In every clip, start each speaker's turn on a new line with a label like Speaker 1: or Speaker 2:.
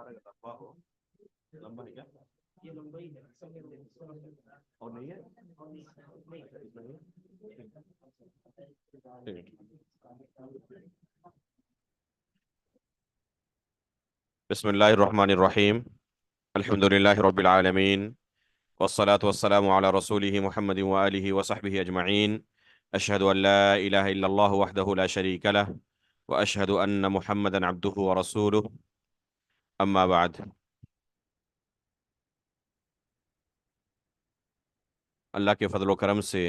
Speaker 1: لمبا ہو، لمبا ہے کیا؟ یہ لمبا ہی ہے اور نہیں ہے؟ بسم اللہ الرحمن الرحیم، الحمد للہ رب العالمین، والصلاة والسلام على رسوله محمد وآله وصحبه أجمعين، أشهد أن لا إله إلا الله وحده لا شريك له، وأشهد أن محمدا عبده ورسوله، أما بعد۔ اللہ کے فضل و کرم سے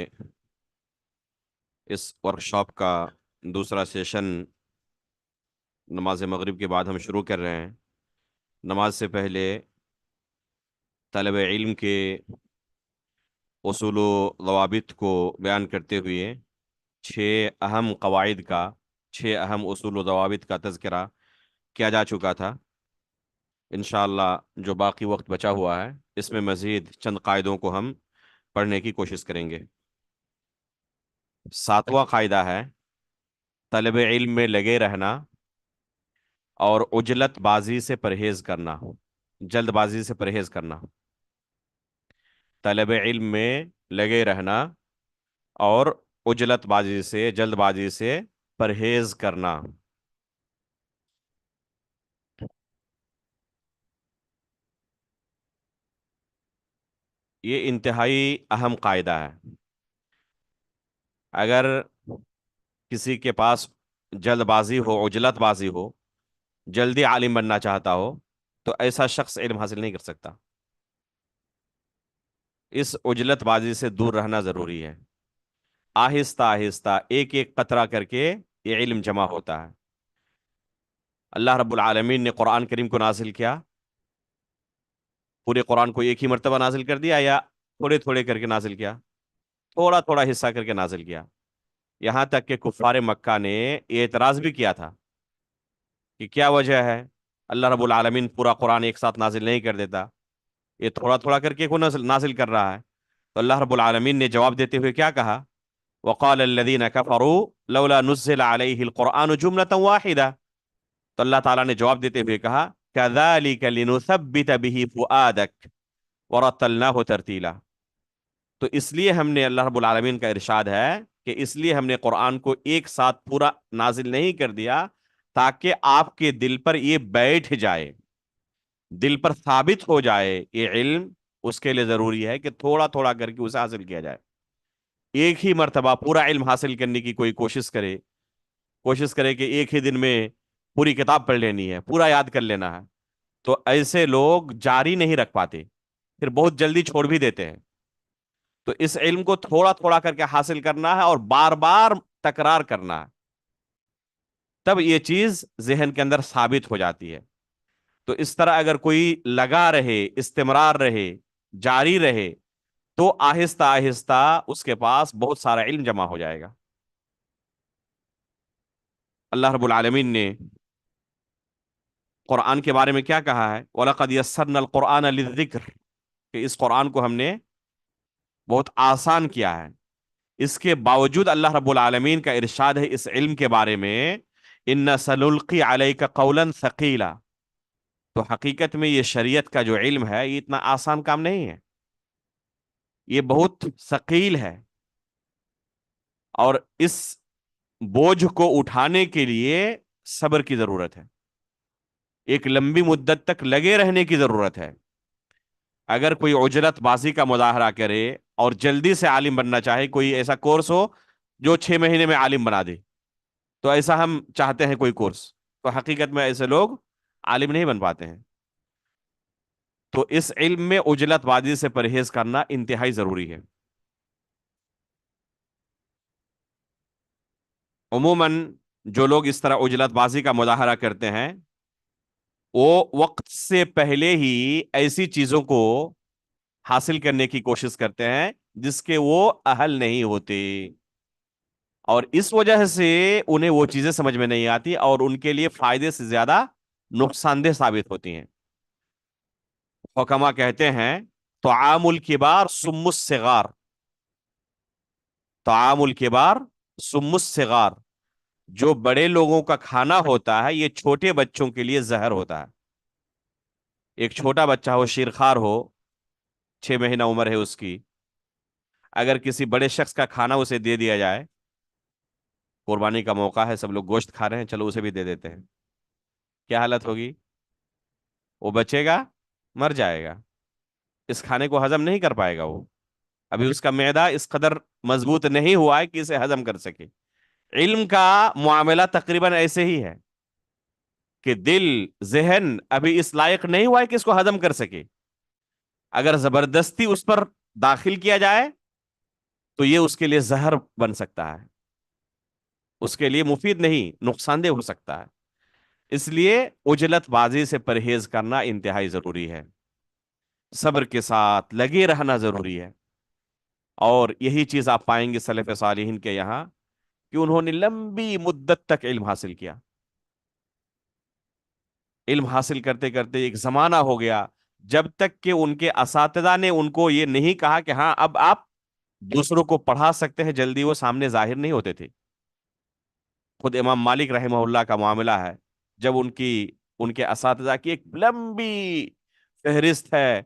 Speaker 1: اس ورکشاپ کا دوسرا سیشن نماز مغرب کے بعد ہم شروع کر رہے ہیں۔ نماز سے پہلے طلب علم کے اصول و ضوابط کو بیان کرتے ہوئے چھ اہم اصول و ضوابط کا تذکرہ کیا جا چکا تھا۔ انشاءاللہ جو باقی وقت بچا ہوا ہے اس میں مزید چند قاعدوں کو ہم پڑھنے کی کوشش کریں گے۔ 7واں قاعدہ ہے طلب علم میں لگے رہنا اور عجلت بازی سے پرہیز کرنا، جلد بازی سے پرہیز کرنا۔ طلب علم میں لگے رہنا اور عجلت بازی سے، جلد بازی سے پرہیز کرنا۔ یہ انتہائی اہم قاعدہ ہے۔ اگر کسی کے پاس جلد بازی ہو، عجلت بازی ہو، جلدی عالم بننا چاہتا ہو، تو ایسا شخص علم حاصل نہیں کر سکتا۔ اس عجلت بازی سے دور رہنا ضروری ہے۔ آہستہ آہستہ ایک ایک قطرہ کر کے یہ علم جمع ہوتا ہے۔ اللہ رب العالمین نے قرآن کریم کو نازل کیا، پورے قرآن کو ایک ہی مرتبہ نازل کر دیا یا تھوڑے تھوڑے کر کے نازل کیا؟ تھوڑا تھوڑا حصہ کر کے نازل کیا۔ یہاں تک کہ کفار مکہ نے یہ اعتراض بھی کیا تھا کہ کیا وجہ ہے اللہ رب العالمین پورا قرآن ایک ساتھ نازل نہیں کر دیتا، یہ تھوڑا تھوڑا کر کے کو نازل کر رہا ہے؟ تو اللہ رب العالمین نے جواب دیتے ہوئے کیا کہا؟ وقال الذين كفروا لولا نزل عليه القرآن جملة واحدة۔ تو اللہ تعالیٰ نے جواب دیتے ہوئے کہا كذلك لنثبت به فؤادك ورتلناه ترتیلا۔ تو اس لیے ہم نے، اللہ رب العالمین کا ارشاد ہے کہ اس لیے ہم نے قرآن کو ایک ساتھ پورا نازل نہیں کر دیا تاکہ آپ کے دل پر یہ بیٹھ جائے، دل پر ثابت ہو جائے یہ علم۔ اس کے لیے ضروری ہے کہ تھوڑا تھوڑا کر کے اسے حاصل کیا جائے۔ ایک ہی مرتبہ پورا علم حاصل کرنے کی کوئی کوشش کرے کہ ایک ہی دن میں پوری کتاب پڑھ لینی ہے، پورا یاد کر لینا ہے، تو ایسے لوگ جاری نہیں رکھ پاتے، پھر بہت جلدی چھوڑ بھی دیتے ہیں۔ تو اس علم کو تھوڑا تھوڑا کر کے حاصل کرنا ہے اور بار بار تکرار کرنا ہے، تب یہ چیز ذہن کے اندر ثابت ہو جاتی ہے۔ تو اس طرح اگر کوئی لگا رہے، استمرار رہے، جاری رہے، تو آہستہ آہستہ اس کے پاس بہت سارا علم جمع ہو جائے گا۔ اللہ رب العالمین نے قرآن کے بارے میں کیا کہا ہے؟ وَلَقَدْ يَسَّرْنَا الْقُرْآنَ لِلذِّكْرِ، کہ اس قرآن کو ہم نے بہت آسان کیا ہے۔ اس کے باوجود اللہ رب العالمین کا ارشاد ہے اس علم کے بارے میں إِنَّ سَنُلْقِي عَلَيْكَ قَوْلًا ثَقِيلًا۔ تو حقیقت میں یہ شریعت کا جو علم ہے یہ اتنا آسان کام نہیں ہے، یہ بہت ثقیل ہے، اور اس بوجھ کو اٹھانے کے لیے صبر کی ضرورت ہے، ایک لمبی مدت تک لگے رہنے کی ضرورت ہے۔ اگر کوئی عجلت بازی کا مظاہرہ کرے اور جلدی سے عالم بننا چاہے، کوئی ایسا کورس ہو جو 6 مہینے میں عالم بنا دے، تو ایسا ہم چاہتے ہیں کوئی کورس، تو حقیقت میں ایسے لوگ عالم نہیں بن پاتے ہیں۔ تو اس علم میں عجلت بازی سے پرہیز کرنا انتہائی ضروری ہے۔ عموماً جو لوگ اس طرح عجلت بازی کا مظاہرہ کرتے ہیں، وہ وقت سے پہلے ہی ایسی چیزوں کو حاصل کرنے کی کوشش کرتے ہیں جس کے وہ اہل نہیں ہوتے، اور اس وجہ سے انہیں وہ چیزیں سمجھ میں نہیں آتی اور ان کے لیے فائدے سے زیادہ نقصان دہ ثابت ہوتی ہیں۔ حکما کہتے ہیں طعام الکبار سم الصغار، طعام الکبار سم الصغار، جو بڑے لوگوں کا کھانا ہوتا ہے یہ چھوٹے بچوں کے لیے زہر ہوتا ہے۔ ایک چھوٹا بچہ ہو، شیرخوار ہو، 6 مہینہ عمر ہے اس کی، اگر کسی بڑے شخص کا کھانا اسے دے دیا جائے، قربانی کا موقع ہے، سب لوگ گوشت کھا رہے ہیں، چلو اسے بھی دے دیتے ہیں، کیا حالت ہوگی؟ وہ بچے گا؟ مر جائے گا، اس کھانے کو ہضم نہیں کر پائے گا وہ، ابھی اس کا معدہ اس قدر مضبوط نہیں ہوا ہے کہ اسے ہضم کر سکے۔ علم کا معاملہ تقریباً ایسے ہی ہے کہ دل، ذہن ابھی اس لائق نہیں ہوا ہے کہ اس کو ہضم کر سکے، اگر زبردستی اس پر داخل کیا جائے تو یہ اس کے لیے زہر بن سکتا ہے، اس کے لیے مفید نہیں، نقصان دہ ہو سکتا ہے۔ اس لیے عجلت بازی سے پرہیز کرنا انتہائی ضروری ہے، صبر کے ساتھ لگے رہنا ضروری ہے، اور یہی چیز آپ پائیں گے سلف صالحین کے یہاں کہ انہوں نے لمبی مدت تک علم حاصل کیا، علم حاصل کرتے کرتے ایک زمانہ ہو گیا جب تک کہ ان کے اساتذہ نے ان کو یہ نہیں کہا کہ ہاں اب آپ دوسروں کو پڑھا سکتے ہیں، جلدی وہ سامنے ظاہر نہیں ہوتے تھے۔ خود امام مالک رحمہ اللہ کا معاملہ ہے، جب ان کے اساتذہ کی ایک لمبی فہرست ہے،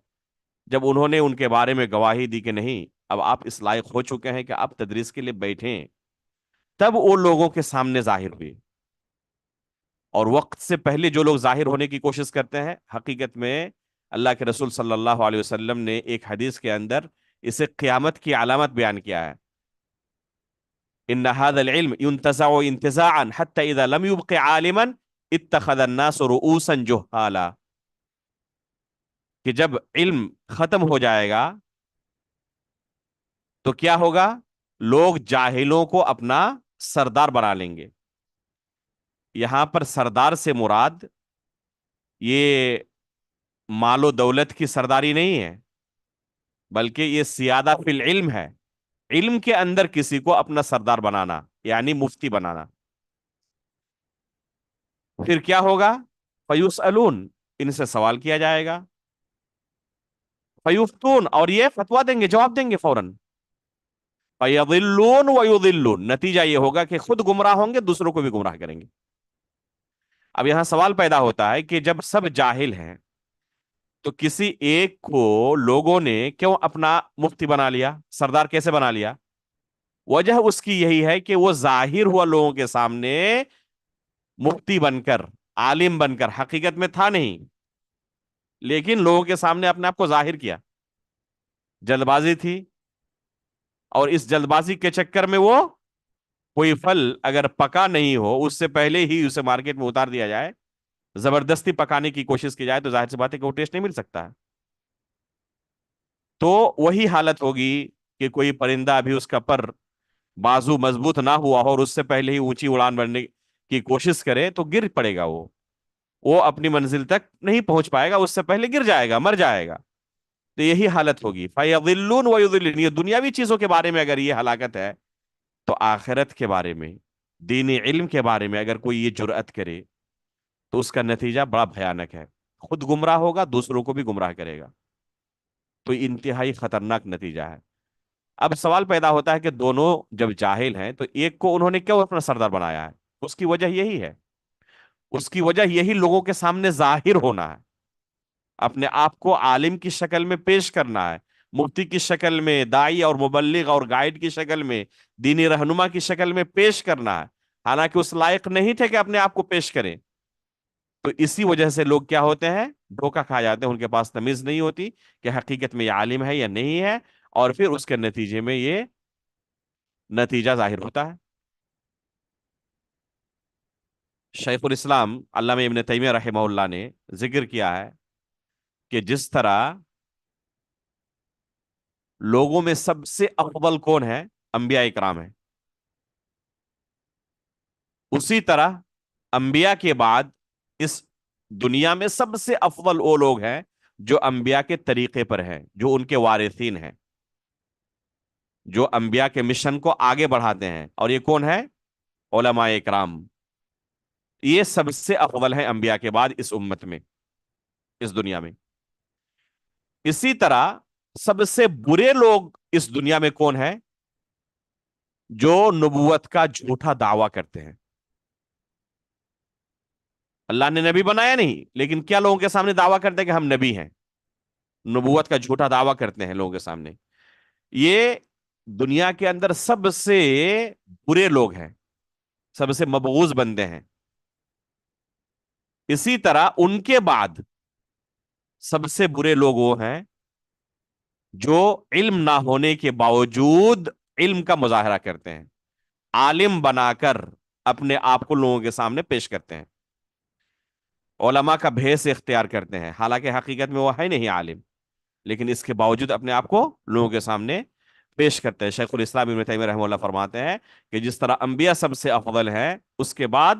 Speaker 1: جب انہوں نے ان کے بارے میں گواہی دی کہ نہیں اب آپ اس لائق ہو چکے ہیں کہ آپ تدریس کے لیے بیٹھیں، تب وہ لوگوں کے سامنے ظاہر ہوئے۔ اور وقت سے پہلے جو لوگ ظاہر ہونے کی کوشش کرتے ہیں، حقیقت میں اللہ کے رسول صلی اللہ علیہ وسلم نے ایک حدیث کے اندر اسے قیامت کی علامت بیان کیا ہے، ان هذا العلم ينتزع انتزاعا حتى اذا لم يبق عالما اتخذ الناس رؤوسا جهالا، کہ جب علم ختم ہو جائے گا تو کیا ہوگا؟ لوگ جاہلوں کو اپنا سردار بنا لیں گے۔ یہاں پر سردار سے مراد یہ مال و دولت کی سرداری نہیں ہے، بلکہ یہ سیادہ فی العلم ہے، علم کے اندر کسی کو اپنا سردار بنانا، یعنی مفتی بنانا۔ پھر کیا ہوگا؟ فیسألون، ان سے سوال کیا جائے گا، فیفتون، اور یہ فتوا دیں گے، جواب دیں گے فوراً، فیضلون ویضلون، نتیجہ یہ ہوگا کہ خود گمراہ ہوں گے، دوسروں کو بھی گمراہ کریں گے۔ اب یہاں سوال پیدا ہوتا ہے کہ جب سب جاہل ہیں تو کسی ایک کو لوگوں نے کیوں اپنا مفتی بنا لیا، سردار کیسے بنا لیا؟ وجہ اس کی یہی ہے کہ وہ ظاہر ہوا لوگوں کے سامنے مفتی بن کر، عالم بن کر، حقیقت میں تھا نہیں، لیکن لوگوں کے سامنے اپنے آپ کو ظاہر کیا، جلد بازی تھی، اور اس جلد بازی کے چکر میں وہ کوئی پھل اگر پکا نہیں ہو اس سے پہلے ہی اسے مارکیٹ میں اتار دیا جائے، زبردستی پکانے کی کوشش کی جائے، تو ظاہر سی بات ہے کہ وہ ٹیسٹ نہیں مل سکتا ہے۔ تو وہی حالت ہوگی کہ کوئی پرندہ ابھی اس کا پر بازو مضبوط نہ ہوا ہو اور اس سے پہلے ہی اونچی اڑان بھرنے کی کوشش کرے تو گر پڑے گا، وہ اپنی منزل تک نہیں پہنچ پائے گا، اس سے پہلے گر جائے گا، مر جائے گا۔ تو یہی حالت ہوگی، فَيَضِلُّونَ وَيُضِلُّونَ، یہ دنیاوی چیزوں کے بارے میں اگر یہ ہلاکت ہے تو آخرت کے بارے میں، دینی علم کے بارے میں اگر کوئی یہ جرأت کرے تو اس کا نتیجہ بڑا بھیانک ہے، خود گمراہ ہوگا، دوسروں کو بھی گمراہ کرے گا، تو انتہائی خطرناک نتیجہ ہے۔ اب سوال پیدا ہوتا ہے کہ دونوں جب جاہل ہیں تو ایک کو انہوں نے کیوں اپنا سردار بنایا ہے؟ اس کی وجہ یہی ہے، اس کی وجہ یہی لوگوں کے سامنے ظاہر ہونا ہے، اپنے آپ کو عالم کی شکل میں پیش کرنا ہے، مفتی کی شکل میں، داعی اور مبلغ اور گائیڈ کی شکل میں، دینی رہنما کی شکل میں پیش کرنا ہے، حالانکہ اس لائق نہیں تھے کہ اپنے آپ کو پیش کریں۔ تو اسی وجہ سے لوگ کیا ہوتے ہیں؟ دھوکہ کھا جاتے ہیں، ان کے پاس تمیز نہیں ہوتی کہ حقیقت میں یہ عالم ہے یا نہیں ہے، اور پھر اس کے نتیجے میں یہ نتیجہ ظاہر ہوتا ہے۔ شیخ الاسلام علامہ ابن تیمیہ رحمہ اللہ نے ذکر کیا ہے کہ جس طرح لوگوں میں سب سے افضل کون ہے؟ انبیاء اکرام ہیں، اسی طرح انبیاء کے بعد اس دنیا میں سب سے افضل وہ لوگ ہیں جو انبیاء کے طریقے پر ہیں، جو ان کے وارثین ہیں، جو انبیاء کے مشن کو آگے بڑھاتے ہیں، اور یہ کون ہے؟ علماء اکرام، یہ سب سے افضل ہیں انبیاء کے بعد اس امت میں، اس دنیا میں۔ اسی طرح سب سے برے لوگ اس دنیا میں کون ہیں؟ جو نبوت کا جھوٹا دعویٰ کرتے ہیں، اللہ نے نبی بنایا نہیں، لیکن کیا لوگوں کے سامنے دعویٰ کرتے ہیں کہ ہم نبی ہیں، نبوت کا جھوٹا دعویٰ کرتے ہیں لوگوں کے سامنے. یہ دنیا کے اندر سب سے برے لوگ ہیں، سب سے مبغوض بندے ہیں. اسی طرح ان کے بعد سب سے برے لوگ وہ ہیں جو علم نہ ہونے کے باوجود علم کا مظاہرہ کرتے ہیں، عالم بنا کر اپنے آپ کو لوگوں کے سامنے پیش کرتے ہیں، علماء کا بھیس اختیار کرتے ہیں، حالانکہ حقیقت میں وہ ہے نہیں عالم، لیکن اس کے باوجود اپنے آپ کو لوگوں کے سامنے پیش کرتے ہیں. شیخ الاسلام ابن تیمیہ رحمہ اللہ فرماتے ہیں کہ جس طرح انبیاء سب سے افضل ہے، اس کے بعد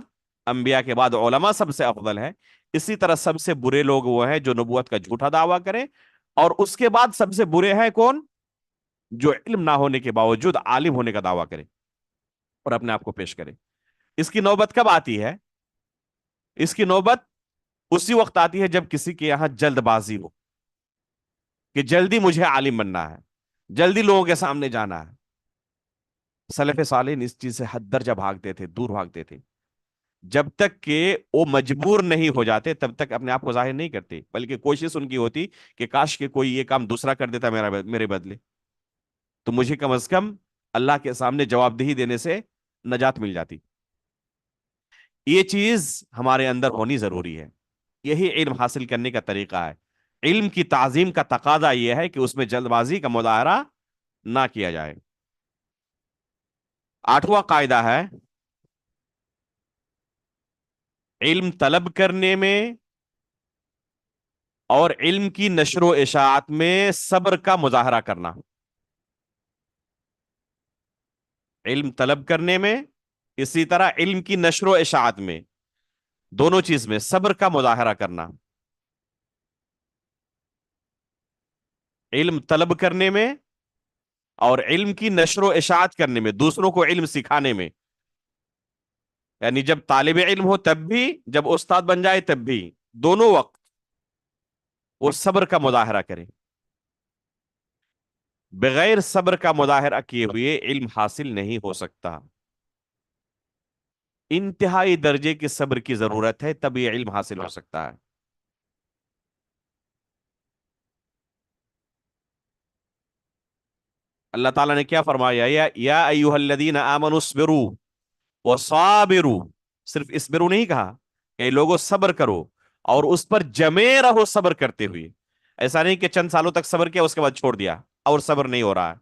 Speaker 1: انبیاء کے بعد علماء سب سے افضل ہے، اسی طرح سب سے برے لوگ وہ ہیں جو نبوت کا جھوٹا دعویٰ کریں، اور اس کے بعد سب سے برے ہیں کون؟ جو علم نہ ہونے کے باوجود عالم ہونے کا دعویٰ کرے اور اپنے آپ کو پیش کرے. اس کی نوبت کب آتی ہے؟ اس کی نوبت اسی وقت آتی ہے جب کسی کے یہاں جلد بازی ہو کہ جلدی مجھے عالم بننا ہے، جلدی لوگوں کے سامنے جانا ہے. سلف صالحین اس چیز سے حد درجہ بھاگتے تھے، دور بھاگتے تھے. جب تک کہ وہ مجبور نہیں ہو جاتے تب تک اپنے آپ کو ظاہر نہیں کرتے، بلکہ کوشش ان کی ہوتی کہ کاش کہ کوئی یہ کام دوسرا کر دیتا میرے بدلے، تو مجھے کم از کم اللہ کے سامنے جواب دہی دینے سے نجات مل جاتی. یہ چیز ہمارے اندر ہونی ضروری ہے. یہی علم حاصل کرنے کا طریقہ ہے. علم کی تعظیم کا تقاضا یہ ہے کہ اس میں جلد بازی کا مظاہرہ نہ کیا جائے. 8واں قاعدہ ہے علم طلب کرنے میں اور علم کی نشر و اشاعت میں صبر کا مظاہرہ کرنا. علم طلب کرنے میں، اسی طرح علم کی نشر و اشاعت میں، دونوں چیز میں صبر کا مظاہرہ کرنا. علم طلب کرنے میں اور علم کی نشر و اشاعت کرنے میں، دوسروں کو علم سکھانے میں. یعنی جب طالب علم ہو تب بھی، جب استاد بن جائے تب بھی، دونوں وقت وہ صبر کا مظاہرہ کریں. بغیر صبر کا مظاہرہ کیے ہوئے علم حاصل نہیں ہو سکتا. انتہائی درجے کے صبر کی ضرورت ہے، تب یہ علم حاصل ہو سکتا ہے. اللہ تعالیٰ نے کیا فرمایا؟ یا ایھا الذین آمنوا اصبروا وصابروا. صرف اسبرو نہیں کہا کہ لوگوں صبر کرو اور اس پر جمے رہو صبر کرتے ہوئے. ایسا نہیں کہ چند سالوں تک صبر کیا اس کے بعد چھوڑ دیا اور صبر نہیں ہو رہا ہے،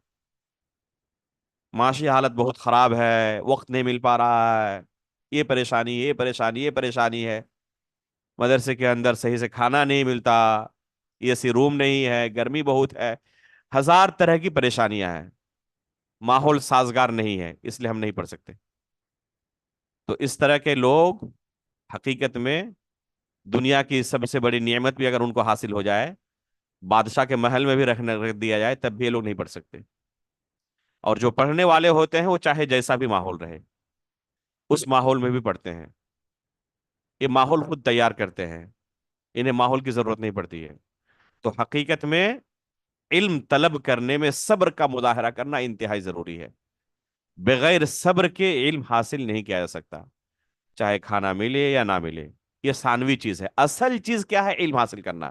Speaker 1: معاشی حالت بہت خراب ہے، وقت نہیں مل پا رہا ہے، یہ پریشانی یہ پریشانی یہ پریشانی ہے، مدرسے کے اندر صحیح سے کھانا نہیں ملتا، اے سی روم نہیں ہے، گرمی بہت ہے، ہزار طرح کی پریشانیاں ہیں، ماحول سازگار نہیں ہے، اس لیے ہم نہیں پڑھ سکتے. تو اس طرح کے لوگ حقیقت میں دنیا کی سب سے بڑی نعمت بھی اگر ان کو حاصل ہو جائے، بادشاہ کے محل میں بھی رکھ دیا جائے، تب بھی یہ لوگ نہیں پڑھ سکتے. اور جو پڑھنے والے ہوتے ہیں وہ چاہے جیسا بھی ماحول رہے اس ماحول میں بھی پڑھتے ہیں. یہ ماحول خود تیار کرتے ہیں، انہیں ماحول کی ضرورت نہیں پڑتی ہے. تو حقیقت میں علم طلب کرنے میں صبر کا مظاہرہ کرنا انتہائی ضروری ہے. بغیر صبر کے علم حاصل نہیں کیا جا سکتا، چاہے کھانا ملے یا نہ ملے. یہ ثانوی چیز ہے. اصل چیز کیا ہے؟ علم حاصل کرنا.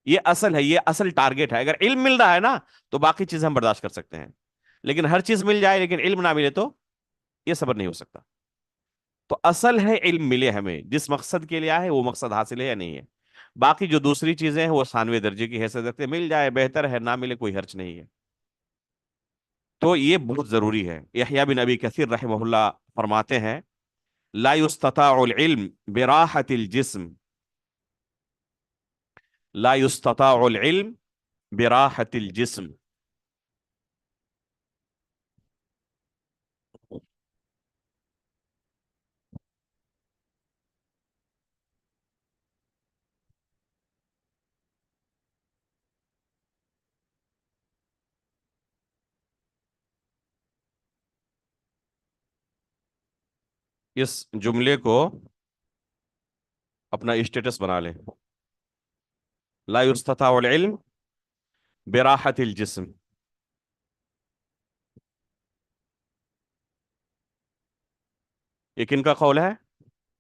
Speaker 1: یہ اصل ہے، یہ اصل ٹارگیٹ ہے. اگر علم مل رہا ہے نا تو باقی چیزیں ہم برداشت کر سکتے ہیں، لیکن ہر چیز مل جائے لیکن علم نہ ملے تو یہ صبر نہیں ہو سکتا. تو اصل ہے علم ملے، ہمیں جس مقصد کے لیے آئے وہ مقصد حاصل ہے یا نہیں ہے. باقی جو دوسری چیزیں ہیں وہ ثانوی درجے کی حیثیت رکھتے ہیں، مل جائے بہتر ہے، نہ ملے کوئی حرج نہیں ہے. تو یہ بہت ضروری ہے. یحییٰ بن ابی کثیر رحمہ اللہ فرماتے ہیں لا يستطاع العلم براحة الجسم، لا يستطاع العلم براحة الجسم. اس جملے کو اپنا اسٹیٹس بنا لیں. لا يستطاع العلم براحة الجسم. یہ کن کا قول ہے؟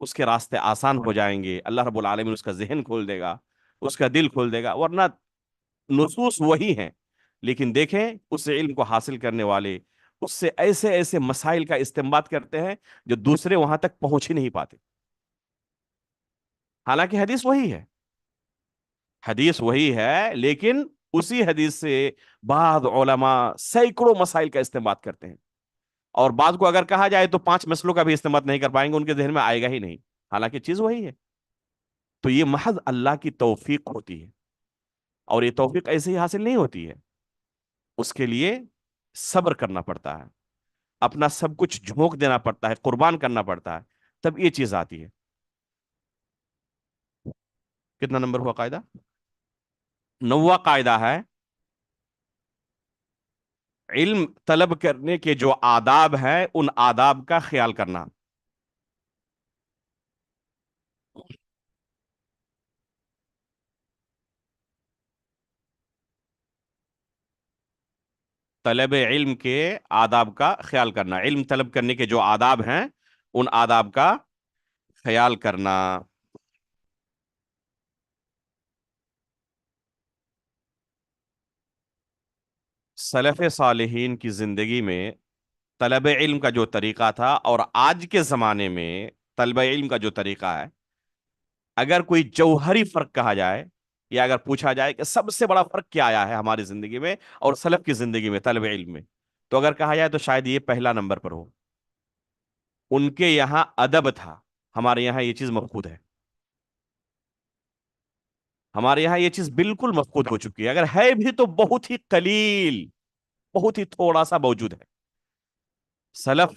Speaker 1: اس کے راستے آسان ہو جائیں گے، اللہ رب العالمین اس کا ذہن کھول دے گا، اس کا دل کھول دے گا، ورنہ نصوص وہی ہیں، لیکن دیکھیں اس علم کو حاصل کرنے والے اس سے ایسے ایسے مسائل کا استنباط کرتے ہیں جو دوسرے وہاں تک پہنچ ہی نہیں پاتے، حالانکہ حدیث وہی ہے، حدیث وہی ہے، لیکن اسی حدیث سے بعض علماء سینکڑوں مسائل کا استنباط کرتے ہیں، اور بعض کو اگر کہا جائے تو 5 مسئلوں کا بھی استنباط نہیں کر پائیں گے، ان کے ذہن میں آئے گا ہی نہیں، حالانکہ چیز وہی ہے۔ تو یہ محض اللہ کی توفیق ہوتی ہے، اور یہ توفیق ایسے ہی حاصل نہیں ہوتی ہے، اس کے لیے صبر کرنا پڑتا ہے، اپنا سب کچھ جھونک دینا پڑتا ہے، قربان کرنا پڑتا ہے، تب یہ چیز آتی ہے۔ کتنا نمبر ہوا قاعدہ؟ 9واں قاعدہ ہے علم طلب کرنے کے جو آداب ہیں ان آداب کا خیال کرنا۔ طلب علم کے آداب کا خیال کرنا، علم طلب کرنے کے جو آداب ہیں ان آداب کا خیال کرنا۔ سلف صالحین کی زندگی میں طلب علم کا جو طریقہ تھا اور آج کے زمانے میں طلب علم کا جو طریقہ ہے، اگر کوئی جوہری فرق کہا جائے یا اگر پوچھا جائے کہ سب سے بڑا فرق کیا آیا ہے ہماری زندگی میں اور سلف کی زندگی میں طلب علم میں، تو اگر کہا جائے تو شاید یہ پہلا نمبر پر ہو۔ ان کے یہاں ادب تھا، ہمارے یہاں یہ چیز مفقود ہے، ہمارے یہاں یہ چیز بالکل مفقود ہو چکی ہے، اگر ہے بھی تو بہت ہی قلیل، بہت ہی تھوڑا سا موجود ہے۔ سلف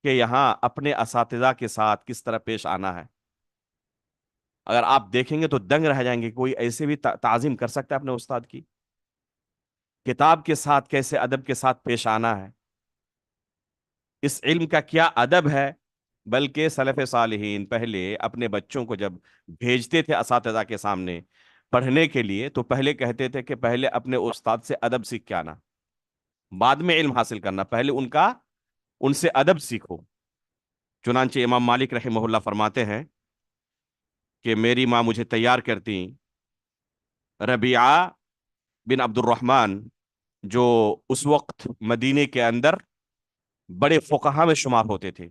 Speaker 1: کے یہاں اپنے اساتذہ کے ساتھ کس طرح پیش آنا ہے، اگر آپ دیکھیں گے تو دنگ رہ جائیں گے، کوئی ایسے بھی تعظیم کر سکتا ہے اپنے استاد کی؟ کتاب کے ساتھ کیسے ادب کے ساتھ پیش آنا ہے، اس علم کا کیا ادب ہے؟ بلکہ سلف صالحین پہلے اپنے بچوں کو جب بھیجتے تھے اساتذہ کے سامنے پڑھنے کے لیے تو پہلے کہتے تھے کہ پہلے اپنے استاد سے ادب سیکھ کے آنا، بعد میں علم حاصل کرنا، پہلے ان سے ادب سیکھو۔ چنانچہ امام مالک رحمہ اللہ فرماتے ہیں کہ میری ماں مجھے تیار کرتی، ربیعہ بن عبد الرحمن جو اس وقت مدینے کے اندر بڑے فقہا میں شمار ہوتے تھے،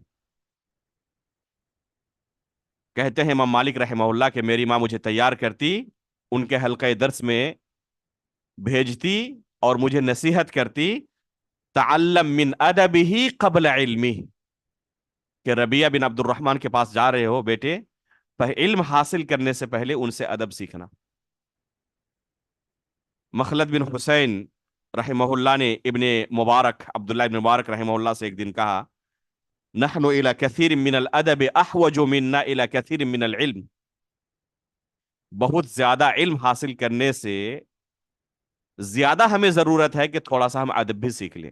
Speaker 1: کہتے ہیں امام مالک رحمہ اللہ کہ میری ماں مجھے تیار کرتی، ان کے حلقہ درس میں بھیجتی اور مجھے نصیحت کرتی، تعلم من ادبہ قبل علمہ، کہ ربیعہ بن عبد الرحمن کے پاس جا رہے ہو بیٹے، علم حاصل کرنے سے پہلے ان سے ادب سیکھنا۔ مخلد بن حسین رحمہ اللہ نے ابن مبارک عبداللہ ابن مبارک رحمہ اللہ سے ایک دن کہا، نحن الى كثير من الادب احوج منا الى كثير من العلم، بہت زیادہ علم حاصل کرنے سے زیادہ ہمیں ضرورت ہے کہ تھوڑا سا ہم ادب بھی سیکھ لیں۔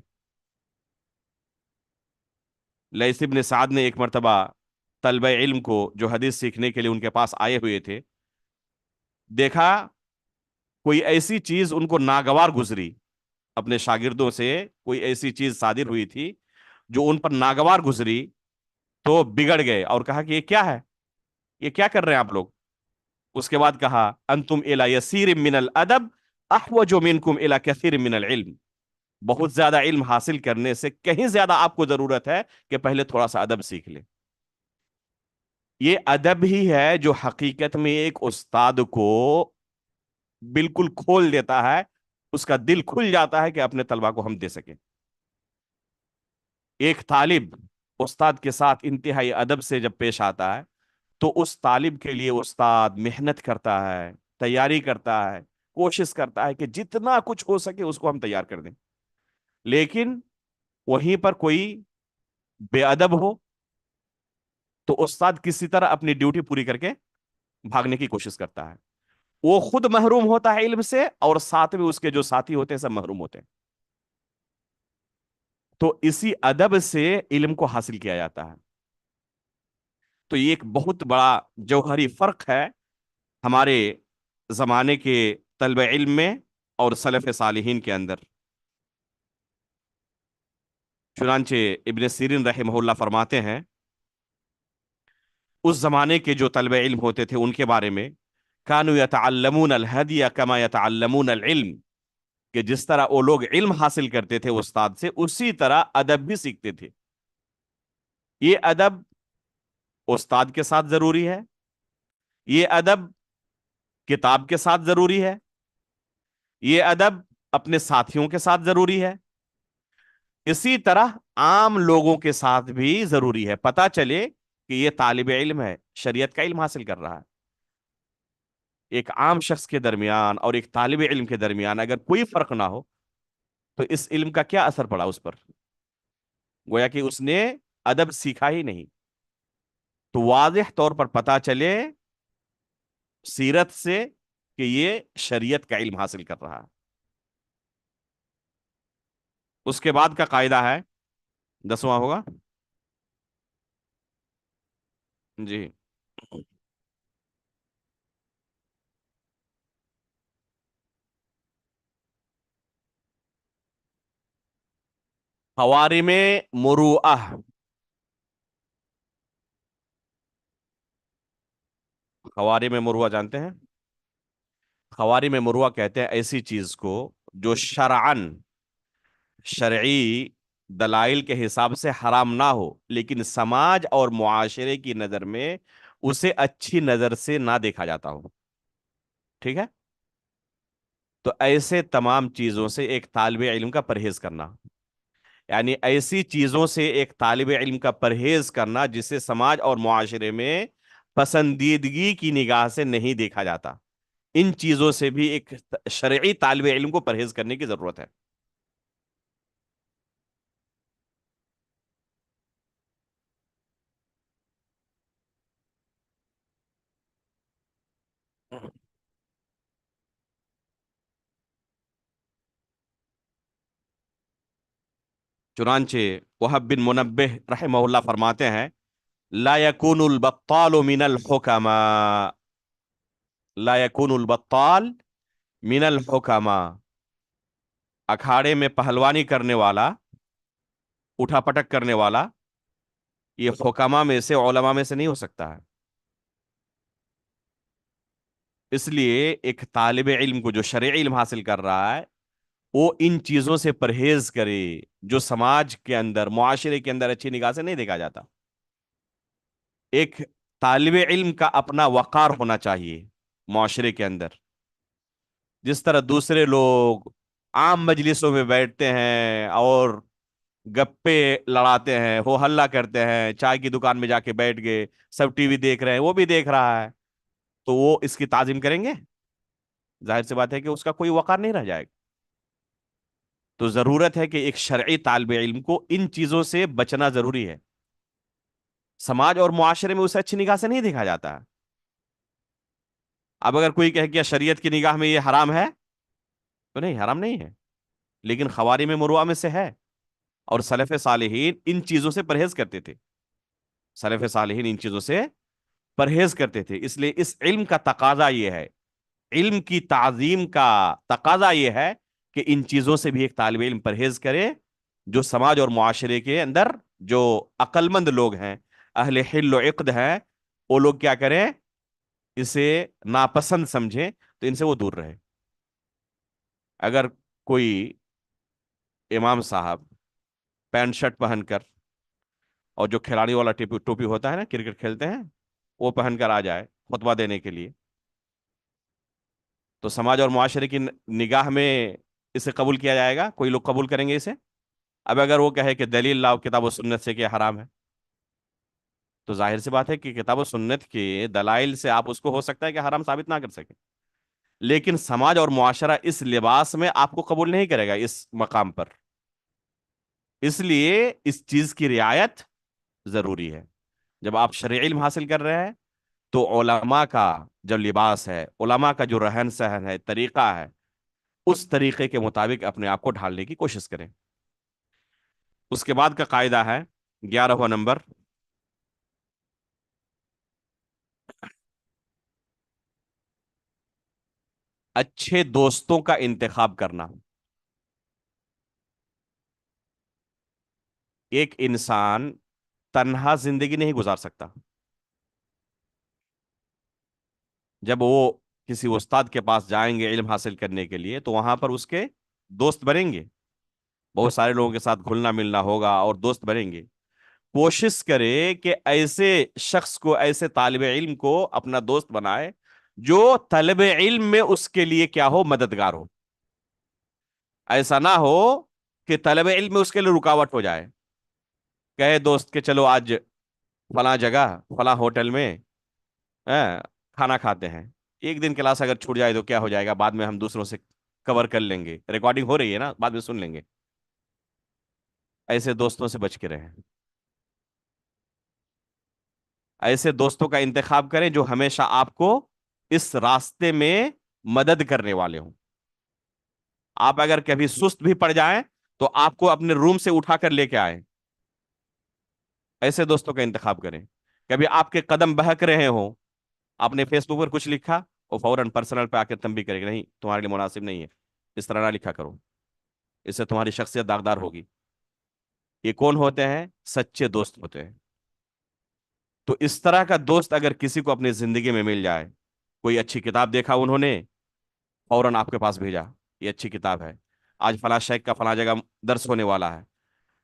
Speaker 1: لیث بن سعد نے ایک مرتبہ طلبہ علم کو جو حدیث سیکھنے کے لیے ان کے پاس آئے ہوئے تھے، دیکھا کوئی ایسی چیز ان کو ناگوار گزری، اپنے شاگردوں سے کوئی ایسی چیز صادر ہوئی تھی جو ان پر ناگوار گزری، تو بگڑ گئے اور کہا کہ یہ کیا ہے، یہ کیا کر رہے ہیں آپ لوگ؟ اس کے بعد کہا انتم الی یسیر من الادب احوج منکم الی کثیر من العلم، بہت زیادہ علم حاصل کرنے سے کہیں زیادہ آپ کو ضرورت ہے کہ پہلے تھوڑا سا ادب سیکھ لیں۔ یہ ادب ہی ہے جو حقیقت میں ایک استاد کو بالکل کھول دیتا ہے، اس کا دل کھل جاتا ہے کہ اپنے طلبہ کو ہم دے سکیں۔ ایک طالب استاد کے ساتھ انتہائی ادب سے جب پیش آتا ہے تو اس طالب کے لیے استاد محنت کرتا ہے، تیاری کرتا ہے، کوشش کرتا ہے کہ جتنا کچھ ہو سکے اس کو ہم تیار کر دیں، لیکن وہیں پر کوئی بے ادب ہو تو استاد کسی طرح اپنی ڈیوٹی پوری کر کے بھاگنے کی کوشش کرتا ہے، وہ خود محروم ہوتا ہے علم سے اور ساتھ میں اس کے جو ساتھی ہوتے ہیں سب محروم ہوتے ہیں۔ تو اسی ادب سے علم کو حاصل کیا جاتا ہے۔ تو یہ ایک بہت بڑا جوہری فرق ہے ہمارے زمانے کے طلب علم میں اور سلف صالحین کے اندر۔ چنانچہ ابن سیرین رحمہ اللہ فرماتے ہیں اس زمانے کے جو طلبہ علم ہوتے تھے ان کے بارے میں، کانوا یتعلمون الہدی کما یتعلمون العلم، کہ جس طرح وہ لوگ علم حاصل کرتے تھے استاد سے، اسی طرح ادب بھی سیکھتے تھے. یہ ادب استاد کے ساتھ ضروری ہے، یہ ادب کتاب کے ساتھ ضروری ہے، یہ ادب اپنے ساتھیوں کے ساتھ ضروری ہے، اسی طرح عام لوگوں کے ساتھ بھی ضروری ہے. پتہ چلے کہ یہ طالب علم ہے، شریعت کا علم حاصل کر رہا ہے. ایک عام شخص کے درمیان اور ایک طالب علم کے درمیان اگر کوئی فرق نہ ہو تو اس علم کا کیا اثر پڑا اس پر؟ گویا کہ اس نے ادب سیکھا ہی نہیں. تو واضح طور پر پتہ چلے سیرت سے کہ یہ شریعت کا علم حاصل کر رہا ہے. اس کے بعد کا قاعدہ ہے، 10واں ہوگا جی. خوارم مروءہ. خوارم مروءہ جانتے ہیں؟ خوارم مروءہ کہتے ہیں ایسی چیز کو جو شرعن، شرعی دلائل کے حساب سے حرام نہ ہو، لیکن سماج اور معاشرے کی نظر میں اسے اچھی نظر سے نہ دیکھا جاتا ہو. ٹھیک ہے؟ تو ایسے تمام چیزوں سے ایک طالب علم کا پرہیز کرنا، یعنی ایسی چیزوں سے ایک طالب علم کا پرہیز کرنا جسے سماج اور معاشرے میں پسندیدگی کی نگاہ سے نہیں دیکھا جاتا، ان چیزوں سے بھی ایک شرعی طالب علم کو پرہیز کرنے کی ضرورت ہے. چنانچہ وہب بن منبہ رحمہ اللہ فرماتے ہیں، لا يكون البطال من الحكماء، لا يكون البطال من الحكماء. اکھاڑے میں پہلوانی کرنے والا، اٹھا پٹک کرنے والا، یہ حکما میں سے، علماء میں سے نہیں ہو سکتا ہے. اس لیے ایک طالب علم کو جو شرعی علم حاصل کر رہا ہے وہ ان چیزوں سے پرہیز کرے جو سماج کے اندر، معاشرے کے اندر اچھی نگاہ سے نہیں دیکھا جاتا. ایک طالب علم کا اپنا وقار ہونا چاہیے معاشرے کے اندر. جس طرح دوسرے لوگ عام مجلسوں میں بیٹھتے ہیں اور گپے لڑاتے ہیں، ہو ہلہ کرتے ہیں، چائے کی دکان میں جا کے بیٹھ گئے، سب ٹی وی دیکھ رہے ہیں، وہ بھی دیکھ رہا ہے، تو وہ اس کی تعظیم کریں گے؟ ظاہر سی بات ہے کہ اس کا کوئی وقار نہیں رہ جائے گا. تو ضرورت ہے کہ ایک شرعی طالب علم کو ان چیزوں سے بچنا ضروری ہے. سماج اور معاشرے میں اسے اچھی نگاہ سے نہیں دیکھا جاتا. اب اگر کوئی کہے کہ شریعت کی نگاہ میں یہ حرام ہے، تو نہیں، حرام نہیں ہے، لیکن خوارم مروءہ میں سے ہے. اور سلف صالحین ان چیزوں سے پرہیز کرتے تھے، سلف صالحین ان چیزوں سے پرہیز کرتے تھے. اس لیے اس علم کا تقاضا یہ ہے، علم کی تعظیم کا تقاضا یہ ہے کہ ان چیزوں سے بھی ایک طالب علم پرہیز کرے. جو سماج اور معاشرے کے اندر جو عقل مند لوگ ہیں، اہل حل و عقد ہیں، وہ لوگ کیا کریں؟ اسے ناپسند سمجھیں تو ان سے وہ دور رہے. اگر کوئی امام صاحب پینٹ شرٹ پہن کر اور جو کھلاڑی والا ٹوپی ہوتا ہے نا، کرکٹ کھیلتے ہیں، وہ پہن کر آ جائے خطبہ دینے کے لیے، تو سماج اور معاشرے کی نگاہ میں اسے قبول کیا جائے گا؟ کوئی لوگ قبول کریں گے اسے؟ اب اگر وہ کہے کہ دلیل لاؤ کتاب و سنت سے کہ حرام ہے، تو ظاہر سی بات ہے کہ کتاب و سنت کے دلائل سے آپ اس کو ہو سکتا ہے کہ حرام ثابت نہ کر سکیں، لیکن سماج اور معاشرہ اس لباس میں آپ کو قبول نہیں کرے گا اس مقام پر. اس لیے اس چیز کی رعایت ضروری ہے. جب آپ شرعی علم حاصل کر رہے ہیں تو علماء کا جو لباس ہے، علماء کا جو رہن سہن ہے، طریقہ ہے، اس طریقے کے مطابق اپنے آپ کو ڈھالنے کی کوشش کریں. اس کے بعد کا قاعدہ ہے 11واں نمبر، اچھے دوستوں کا انتخاب کرنا. ایک انسان تنہا زندگی نہیں گزار سکتا. جب وہ کسی استاد کے پاس جائیں گے علم حاصل کرنے کے لیے تو وہاں پر اس کے دوست بنیں گے، بہت سارے لوگوں کے ساتھ گھلنا ملنا ہوگا اور دوست بنیں گے۔ کوشش کرے کہ ایسے شخص کو، ایسے طالب علم کو اپنا دوست بنائے جو طلب علم میں اس کے لیے کیا ہو، مددگار ہو۔ ایسا نہ ہو کہ طلب علم میں اس کے لیے رکاوٹ ہو جائے، کہے دوست کہ چلو آج فلاں جگہ فلاں ہوٹل میں کھانا کھاتے ہیں، ایک دن کلاس اگر چھوٹ جائے تو کیا ہو جائے گا، بعد میں ہم دوسروں سے کور کر لیں گے، ریکارڈنگ ہو رہی ہے نا، بعد میں سن لیں گے۔ ایسے دوستوں سے بچ کے رہیں، ایسے دوستوں کا انتخاب کریں جو ہمیشہ آپ کو اس راستے میں مدد کرنے والے ہوں۔ آپ اگر کبھی سست بھی پڑ جائیں تو آپ کو اپنے روم سے اٹھا کر لے کے آئیں، ایسے دوستوں کا انتخاب کریں۔ کبھی آپ کے قدم بہک رہے ہوں، آپ نے فیس بک پر کچھ لکھا، وہ فوراً پرسنل پہ آ کے تنبیہ کرے گا، نہیں تمہارے لیے مناسب نہیں ہے، اس طرح نہ لکھا کرو، اس سے تمہاری شخصیت داغدار ہوگی۔ یہ کون ہوتے ہیں؟ سچے دوست ہوتے ہیں۔ تو اس طرح کا دوست اگر کسی کو اپنی زندگی میں مل جائے، کوئی اچھی کتاب دیکھا انہوں نے، فوراً آپ کے پاس بھیجا، یہ اچھی کتاب ہے، آج فلاں شیخ کا فلاں جگہ درس ہونے والا ہے،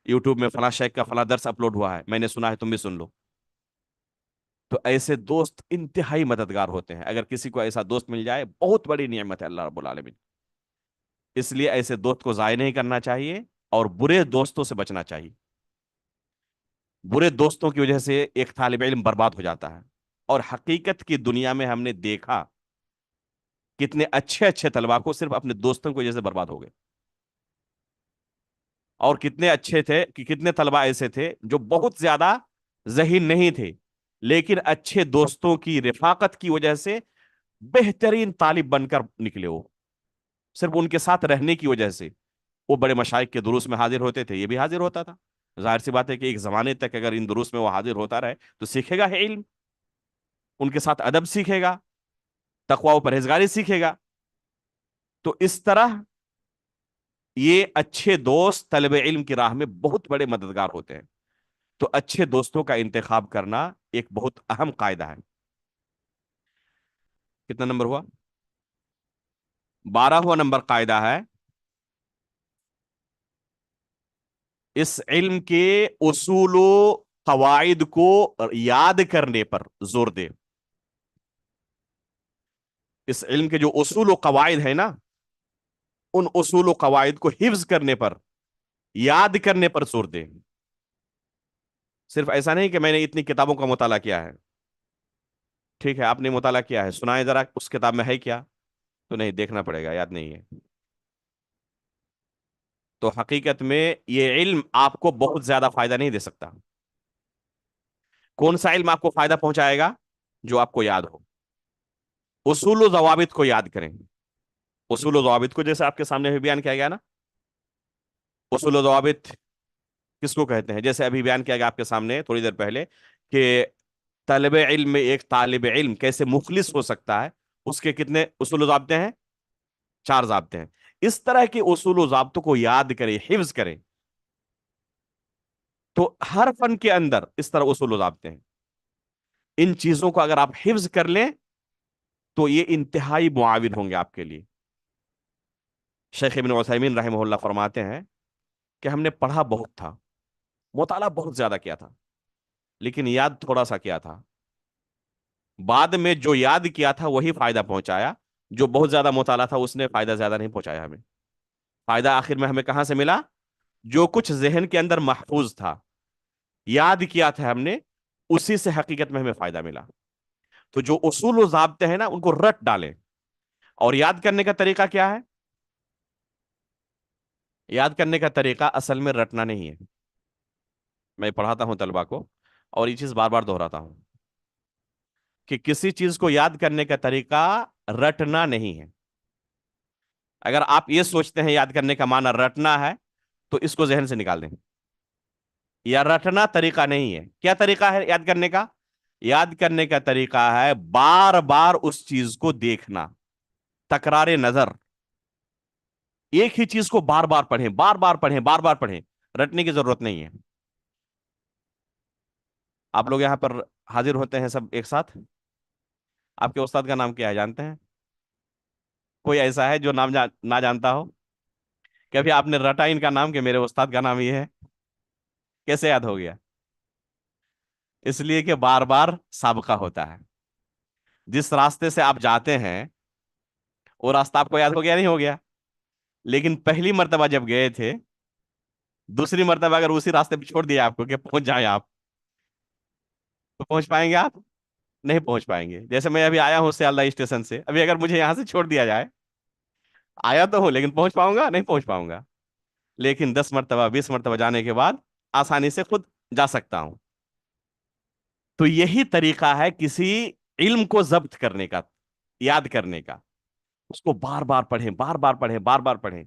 Speaker 1: یوٹیوب میں فلاں شیخ کا فلاں درس اپلوڈ ہوا ہے، میں نے سنا ہے، تم بھی سن لو۔ تو ایسے دوست انتہائی مددگار ہوتے ہیں، اگر کسی کو ایسا دوست مل جائے بہت بڑی نعمت ہے اللہ رب العالمین۔ اس لیے ایسے دوست کو ضائع نہیں کرنا چاہیے اور برے دوستوں سے بچنا چاہیے۔ برے دوستوں کی وجہ سے ایک طالب علم برباد ہو جاتا ہے، اور حقیقت کی دنیا میں ہم نے دیکھا کتنے اچھے اچھے طلبا کو صرف اپنے دوستوں کی وجہ سے برباد ہو گئے، اور کتنے اچھے تھے کہ کتنے طلبا ایسے تھے جو بہت زیادہ ذہین نہیں تھے، لیکن اچھے دوستوں کی رفاقت کی وجہ سے بہترین طالب بن کر نکلے، وہ صرف ان کے ساتھ رہنے کی وجہ سے وہ بڑے مشائخ کے دروس میں حاضر ہوتے تھے، یہ بھی حاضر ہوتا تھا۔ ظاہر سی بات ہے کہ ایک زمانے تک اگر ان دروس میں وہ حاضر ہوتا رہے تو سیکھے گا ہے علم، ان کے ساتھ ادب سیکھے گا، تقوی و پرہیزگاری سیکھے گا۔ تو اس طرح یہ اچھے دوست طلب علم کی راہ میں بہت بڑے مددگار ہوتے ہیں۔ تو اچھے دوستوں کا انتخاب کرنا ایک بہت اہم قاعدہ ہے۔ کتنا نمبر ہوا؟ 12واں نمبر قاعدہ ہے، اس علم کے اصول و قواعد کو یاد کرنے پر زور دے۔ اس علم کے جو اصول و قواعد ہیں نا، ان اصول و قواعد کو حفظ کرنے پر، یاد کرنے پر زور دے۔ صرف ایسا نہیں کہ میں نے اتنی کتابوں کا مطالعہ کیا ہے، ٹھیک ہے آپ نے مطالعہ کیا ہے، سنائے ذرا اس کتاب میں ہے کیا، تو نہیں، دیکھنا پڑے گا، یاد نہیں ہے۔ تو حقیقت میں یہ علم آپ کو بہت زیادہ فائدہ نہیں دے سکتا۔ کون سا علم آپ کو فائدہ پہنچائے گا؟ جو آپ کو یاد ہو۔ اصول و ضوابط کو یاد کریں، اصول و ضوابط کو جیسے آپ کے سامنے بھی بیان کیا گیا نا، اصول و ضوابط کس کو کہتے ہیں؟ جیسے ابھی بیان کیا گیا آپ کے سامنے تھوڑی دیر پہلے کہ طالب علم میں ایک طالب علم کیسے مخلص ہو سکتا ہے، اس کے کتنے اصول و ضابطے ہیں؟ 4 ضابطے ہیں۔ اس طرح کے اصول و ضابطوں کو یاد کریں، حفظ کریں۔ تو ہر فن کے اندر اس طرح اصول و ضابطے ہیں، ان چیزوں کو اگر آپ حفظ کر لیں تو یہ انتہائی معاون ہوں گے آپ کے لیے۔ شیخ ابن عثیمین رحمہ اللہ فرماتے ہیں کہ ہم نے پڑھا بہت تھا، مطالعہ بہت زیادہ کیا تھا، لیکن یاد تھوڑا سا کیا تھا، بعد میں جو یاد کیا تھا وہی فائدہ پہنچایا، جو بہت زیادہ مطالعہ تھا اس نے فائدہ زیادہ نہیں پہنچایا ہمیں۔ فائدہ آخر میں ہمیں کہاں سے ملا؟ جو کچھ ذہن کے اندر محفوظ تھا، یاد کیا تھا ہم نے، اسی سے حقیقت میں ہمیں فائدہ ملا۔ تو جو اصول و ضابطے ہیں نا ان کو رٹ ڈالیں۔ اور یاد کرنے کا طریقہ کیا ہے؟ یاد کرنے کا طریقہ اصل میں رٹنا نہیں ہے۔ میں پڑھاتا ہوں طلبا کو اور یہ چیز بار بار دہراتا ہوں کہ کسی چیز کو یاد کرنے کا طریقہ رٹنا نہیں ہے۔ اگر آپ یہ سوچتے ہیں یاد کرنے کا معنی رٹنا ہے تو اس کو ذہن سے نکال دیں۔ یا رٹنا طریقہ نہیں ہے، کیا طریقہ ہے یاد کرنے کا؟ یاد کرنے کا طریقہ ہے بار بار اس چیز کو دیکھنا، تکرار نظر، ایک ہی چیز کو بار بار پڑھیں، بار بار پڑھیں، بار بار پڑھیں، رٹنے کی ضرورت نہیں ہے۔ آپ لوگ یہاں پر حاضر ہوتے ہیں سب ایک ساتھ؟ آپ کے استاد کا نام کیا ہے جانتے ہیں؟ کوئی ایسا ہے جو نام نہ جانتا ہو؟ کبھی آپ نے رٹا ان کا نام کہ میرے استاد کا نام یہ ہے؟ کیسے یاد ہو گیا؟ اس لیے کہ بار بار سابقہ ہوتا ہے. جس راستے سے آپ جاتے ہیں وہ راستہ آپ کو یاد ہو گیا نہیں ہو گیا؟ لیکن پہلی مرتبہ جب گئے تھے، دوسری مرتبہ اگر اسی راستے پہ چھوڑ دیا آپ کو کہ پہنچ جائیں آپ، تو پہنچ پائیں گے آپ؟ نہیں پہنچ پائیں گے. جیسے میں ابھی آیا ہوں سیالدہ اسٹیشن سے، ابھی اگر مجھے یہاں سے چھوڑ دیا جائے، آیا تو ہوں لیکن پہنچ پاؤں گا؟ نہیں پہنچ پاؤں گا. لیکن 10 مرتبہ 20 مرتبہ جانے کے بعد آسانی سے خود جا سکتا ہوں. تو یہی طریقہ ہے کسی علم کو ضبط کرنے کا، یاد کرنے کا. اس کو بار بار پڑھیں، بار بار پڑھیں، بار بار پڑھیں.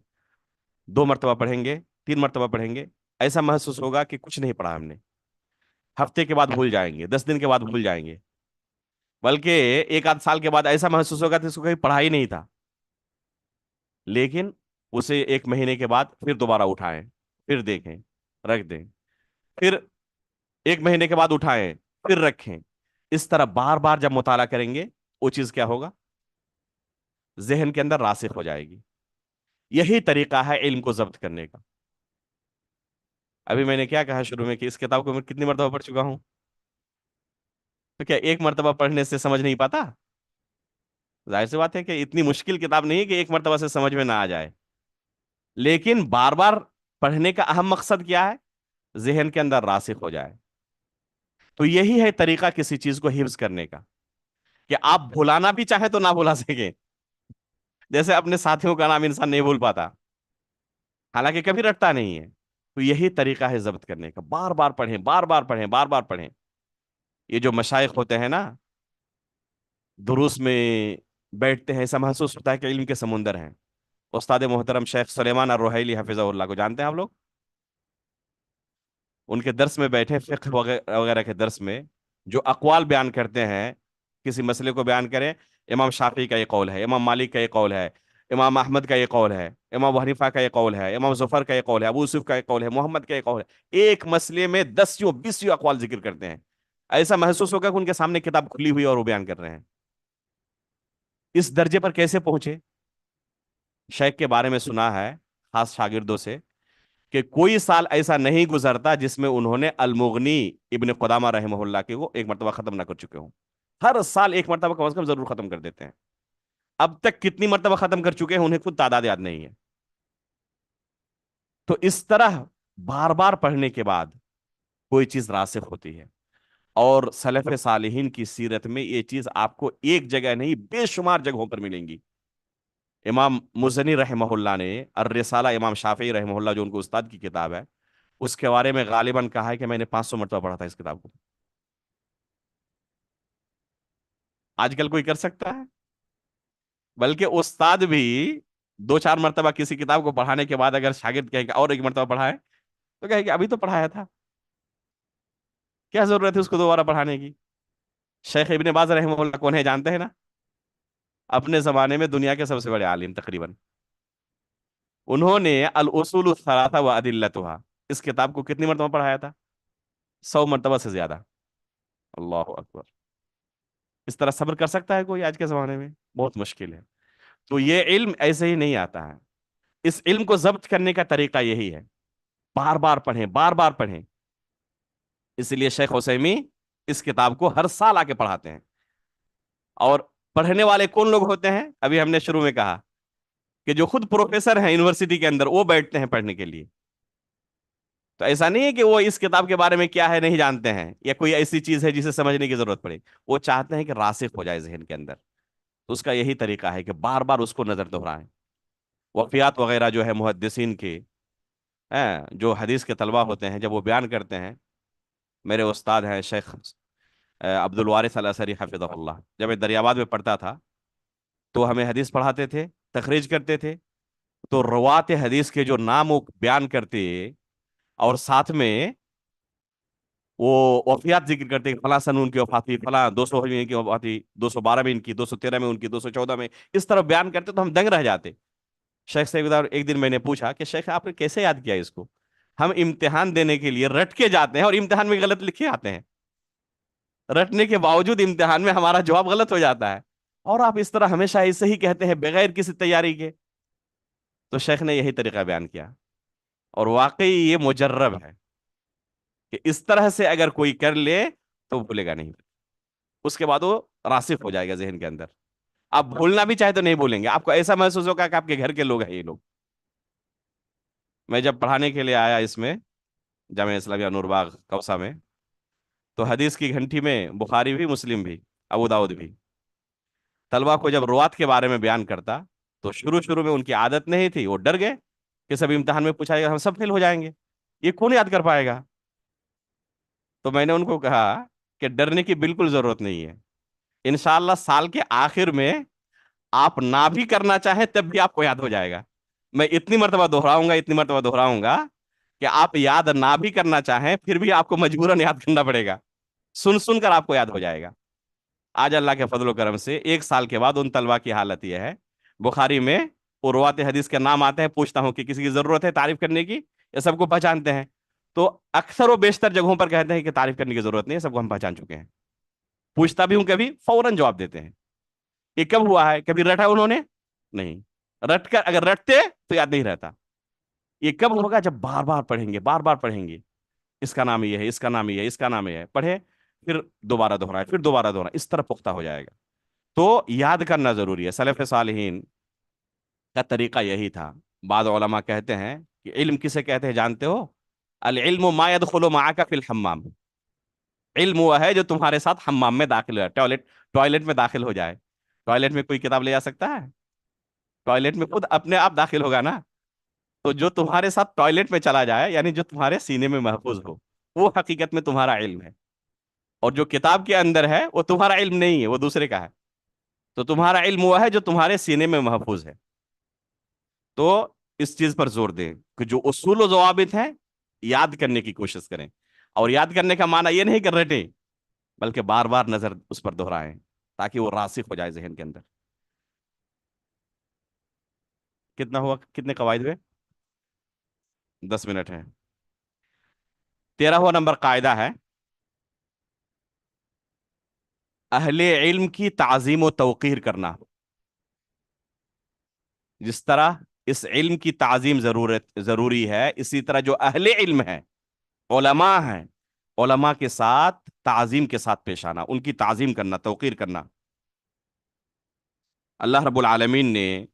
Speaker 1: 2 مرتبہ پڑھیں گے، 3 مرتبہ پڑھیں گے، ایسا محسوس ہوگا کہ کچھ نہیں پڑھا ہم نے. ہفتے کے بعد بھول جائیں گے، 10 دن کے بعد بھول جائیں گے، بلکہ 1 آدھ سال کے بعد ایسا محسوس ہوگا کہ اس کو کہیں پڑھا ہی نہیں تھا. لیکن اسے 1 مہینے کے بعد پھر دوبارہ اٹھائیں، پھر دیکھیں، رکھ دیں، پھر 1 مہینے کے بعد اٹھائیں، پھر رکھیں. اس طرح بار بار جب مطالعہ کریں گے، وہ چیز کیا ہوگا؟ ذہن کے اندر راسخ ہو جائے گی. یہی طریقہ ہے علم کو ضبط کرنے کا. ابھی میں نے کیا کہا شروع میں کہ اس کتاب کو میں کتنی مرتبہ پڑھ چکا ہوں؟ تو کیا 1 مرتبہ پڑھنے سے سمجھ نہیں پاتا؟ ظاہر سی بات ہے کہ اتنی مشکل کتاب نہیں ہے کہ 1 مرتبہ سے سمجھ میں نہ آ جائے. لیکن بار بار پڑھنے کا اہم مقصد کیا ہے؟ ذہن کے اندر راسخ ہو جائے. تو یہی ہے طریقہ کسی چیز کو حفظ کرنے کا، کہ آپ بھلانا بھی چاہیں تو نہ بھلا سکیں. جیسے اپنے ساتھیوں کا نام انسان نہیں بھول پاتا، حالانکہ کبھی رٹتا نہیں ہے. تو یہی طریقہ ہے ضبط کرنے کا. بار بار پڑھیں، بار بار پڑھیں، بار بار پڑھیں. یہ جو مشائخ ہوتے ہیں نا، دروس میں بیٹھتے ہیں، ایسا محسوس ہوتا ہے کہ علم کے سمندر ہیں. استاد محترم شیخ سلیمان الرحیلی حفظہ اللہ کو جانتے ہیں آپ لوگ؟ ان کے درس میں بیٹھے، فقہ وغیرہ کے درس میں جو اقوال بیان کرتے ہیں، کسی مسئلے کو بیان کریں، امام شافعی کا یہ قول ہے، امام مالک کا یہ قول ہے، امام احمد کا یہ قول ہے، امام ابو حنیفہ کا یہ قول ہے، امام ظفر کا یہ قول ہے، ابو یوسف کا یہ قول ہے، محمد کا یہ قول ہے. ایک مسئلے میں 10 20 اقوال ذکر کرتے ہیں. ایسا محسوس ہوگا کہ ان کے سامنے کتاب کھلی ہوئی اور وہ بیان کر رہے ہیں. اس درجے پر کیسے پہنچے؟ شیخ کے بارے میں سنا ہے خاص شاگردوں سے کہ کوئی سال ایسا نہیں گزرتا جس میں انہوں نے المغنی ابن قدامہ رحمہ اللہ کے وہ 1 مرتبہ ختم نہ کر چکے ہوں. ہر سال 1 مرتبہ کم از کم ضرور ختم کر دیتے ہیں. اب تک کتنی مرتبہ ختم کر چکے ہیں انہیں خود تعداد یاد نہیں ہے. تو اس طرح بار بار پڑھنے کے بعد کوئی چیز راسخ ہوتی ہے. اور سلف صالحین کی سیرت میں یہ چیز آپ کو ایک جگہ نہیں، بے شمار جگہوں پر ملیں گی. امام مزنی رحمہ اللہ نے الرسالہ، امام شافعی رحمہ اللہ جو ان کو استاد کی کتاب ہے، اس کے بارے میں غالباً کہا ہے کہ میں نے 500 مرتبہ پڑھا تھا اس کتاب کو. آج کل کوئی کر سکتا ہے؟ بلکہ استاد بھی 2 4 مرتبہ کسی کتاب کو پڑھانے کے بعد اگر شاگرد کہے کہ اور 1 مرتبہ پڑھائے، تو کہے کہ ابھی تو پڑھایا تھا، کیا ضرورت ہے اس کو دوبارہ پڑھانے کی؟ شیخ ابن باز رحمہ اللہ کون ہے جانتے ہیں نا؟ اپنے زمانے میں دنیا کے سب سے بڑے عالم تقریباً. انہوں نے الاصول الثلاثہ وادلتها اس کتاب کو کتنی مرتبہ پڑھایا تھا؟ 100 مرتبہ سے زیادہ. اللہ اکبر. اس طرح صبر کر سکتا ہے کوئی آج کے زمانے میں؟ بہت مشکل ہے. تو یہ علم ایسے ہی نہیں آتا ہے. اس علم کو ضبط کرنے کا طریقہ یہی ہے، بار بار پڑھیں، بار بار پڑھیں. اس لیے شیخ عثیمی اس کتاب کو ہر سال آ کے پڑھاتے ہیں. اور پڑھنے والے کون لوگ ہوتے ہیں؟ ابھی ہم نے شروع میں کہا کہ جو خود پروفیسر ہیں یونیورسٹی کے اندر، وہ بیٹھتے ہیں پڑھنے کے لیے. تو ایسا نہیں ہے کہ وہ اس کتاب کے بارے میں کیا ہے نہیں جانتے ہیں، یا کوئی ایسی چیز ہے جسے سمجھنے کی ضرورت پڑے. وہ چاہتے ہیں کہ راسخ ہو جائے ذہن کے اندر. تو اس کا یہی طریقہ ہے کہ بار بار اس کو نظر دہرائیں. وفیات وغیرہ جو ہے محدثین کے، جو حدیث کے طلبہ ہوتے ہیں، جب وہ بیان کرتے ہیں، میرے استاد ہیں شیخ عبد الوارث الاسری حفظہ اللہ، جب میں دریاباد میں پڑھتا تھا تو ہمیں حدیث پڑھاتے تھے، تخریج کرتے تھے. تو روات حدیث کے جو نام وہ بیان کرتے اور ساتھ میں وہ وفیات ذکر کرتے کہ فلاں سن ان کی وفات ہوئی، فلاں 200 میں ان کی وفات ہوئی، 212 میں ان کی، 213 میں ان کی، 214 میں، اس طرح بیان کرتے تو ہم دنگ رہ جاتے. شیخ سے ایک دن میں نے پوچھا کہ شیخ آپ نے کیسے یاد کیا اس کو؟ ہم امتحان دینے کے لیے رٹ کے جاتے ہیں اور امتحان میں غلط لکھے آتے ہیں. رٹنے کے باوجود امتحان میں ہمارا جواب غلط ہو جاتا ہے، اور آپ اس طرح ہمیشہ ایسے ہی کہتے ہیں بغیر کسی تیاری کے. تو شیخ نے یہی طریقہ بیان کیا، اور واقعی یہ مجرب ہے کہ اس طرح سے اگر کوئی کر لے تو بھولے گا نہیں، اس کے بعد وہ راسخ ہو جائے گا ذہن کے اندر. آپ بھولنا بھی چاہے تو نہیں بھولیں گے، آپ کو ایسا محسوس ہوگا کہ آپ کے گھر کے لوگ ہیں یہ لوگ. میں جب پڑھانے کے لیے آیا اس میں جامعہ اسلامیہ نور باغ کوسہ میں، تو حدیث کی گھنٹی میں بخاری بھی، مسلم بھی، ابو داؤد بھی، طلبا کو جب روات کے بارے میں بیان کرتا تو شروع شروع میں ان کی عادت نہیں تھی، وہ ڈر گئے کہ سب امتحان میں پوچھا جائے گا، ہم سب فیل ہو جائیں گے، یہ کون یاد کر پائے گا. تو میں نے ان کو کہا کہ ڈرنے کی بالکل ضرورت نہیں ہے، انشاءاللہ سال کے آخر میں آپ نہ بھی کرنا چاہیں تب بھی آپ کو یاد ہو جائے گا. میں اتنی مرتبہ دہراؤں گا، اتنی مرتبہ دہراؤں گا کہ آپ یاد نہ بھی کرنا چاہیں پھر بھی آپ کو مجبوراً یاد کرنا پڑے گا، سن سن کر آپ کو یاد ہو جائے گا. آج اللہ کے فضل و کرم سے 1 سال کے بعد ان طلبا کی حالت یہ ہے، بخاری میں وہ روات حدیث کے نام آتے ہیں، پوچھتا ہوں کہ کسی کی ضرورت ہے تعریف کرنے کی، یہ سب کو پہچانتے ہیں. تو اکثر و بیشتر جگہوں پر کہتے ہیں کہ تعریف کرنے کی ضرورت نہیں ہے، سب کو ہم پہچان چکے ہیں. پوچھتا بھی ہوں کبھی، فوراً جواب دیتے ہیں. یہ کب ہوا ہے؟ کبھی رٹا انہوں نے نہیں، رٹ کر اگر رٹتے تو یاد نہیں رہتا. یہ کب ہوگا؟ جب بار بار پڑھیں گے، بار بار پڑھیں گے، اس کا نام یہ ہے، اس کا نام یہ ہے، اس کا نام یہ ہے، پڑھے پھر دوبارہ دہرائے، پھر دوبارہ دہرائے، اس طرح پختہ ہو جائے گا. تو یاد کرنا ضروری ہے. سلف صالحین کا طریقہ یہی تھا. بعض علماء کہتے ہیں کہ علم کسے کہتے ہیں جانتے ہو؟ العلم ما يدخل معك في الحمام. علم وہ ہے جو تمہارے ساتھ حمام میں داخل ہو، ٹوائلٹ میں داخل ہو جائے. ٹوائلٹ میں کوئی کتاب لے جا سکتا ہے؟ ٹوائلٹ میں خود اپنے آپ داخل ہوگا نا. تو جو تمہارے ساتھ ٹوائلٹ میں چلا جائے، یعنی جو تمہارے سینے میں محفوظ ہو، وہ حقیقت میں تمہارا علم ہے. اور جو کتاب کے اندر ہے وہ تمہارا علم نہیں ہے، وہ دوسرے کا ہے. تو تمہارا علم وہ ہے جو تمہارے سینے میں محفوظ ہے. تو اس چیز پر زور دیں کہ جو اصول و ضوابط ہیں یاد کرنے کی کوشش کریں. اور یاد کرنے کا معنی یہ نہیں کر رٹیں، بلکہ بار بار نظر اس پر دہرائیں تاکہ وہ راسخ ہو جائے ذہن کے اندر. کتنا ہوا؟ کتنے قواعد ہوئے؟ 10 منٹ ہے. 13واں نمبر قاعدہ ہے اہل علم کی تعظیم و توقیر کرنا. جس طرح اس علم کی تعظیم ضروری ہے، اسی طرح جو اہل علم ہے، علماء ہیں، علماء کے ساتھ تعظیم کے ساتھ پیش آنا، ان کی تعظیم کرنا، توقیر کرنا. اللہ رب العالمین نے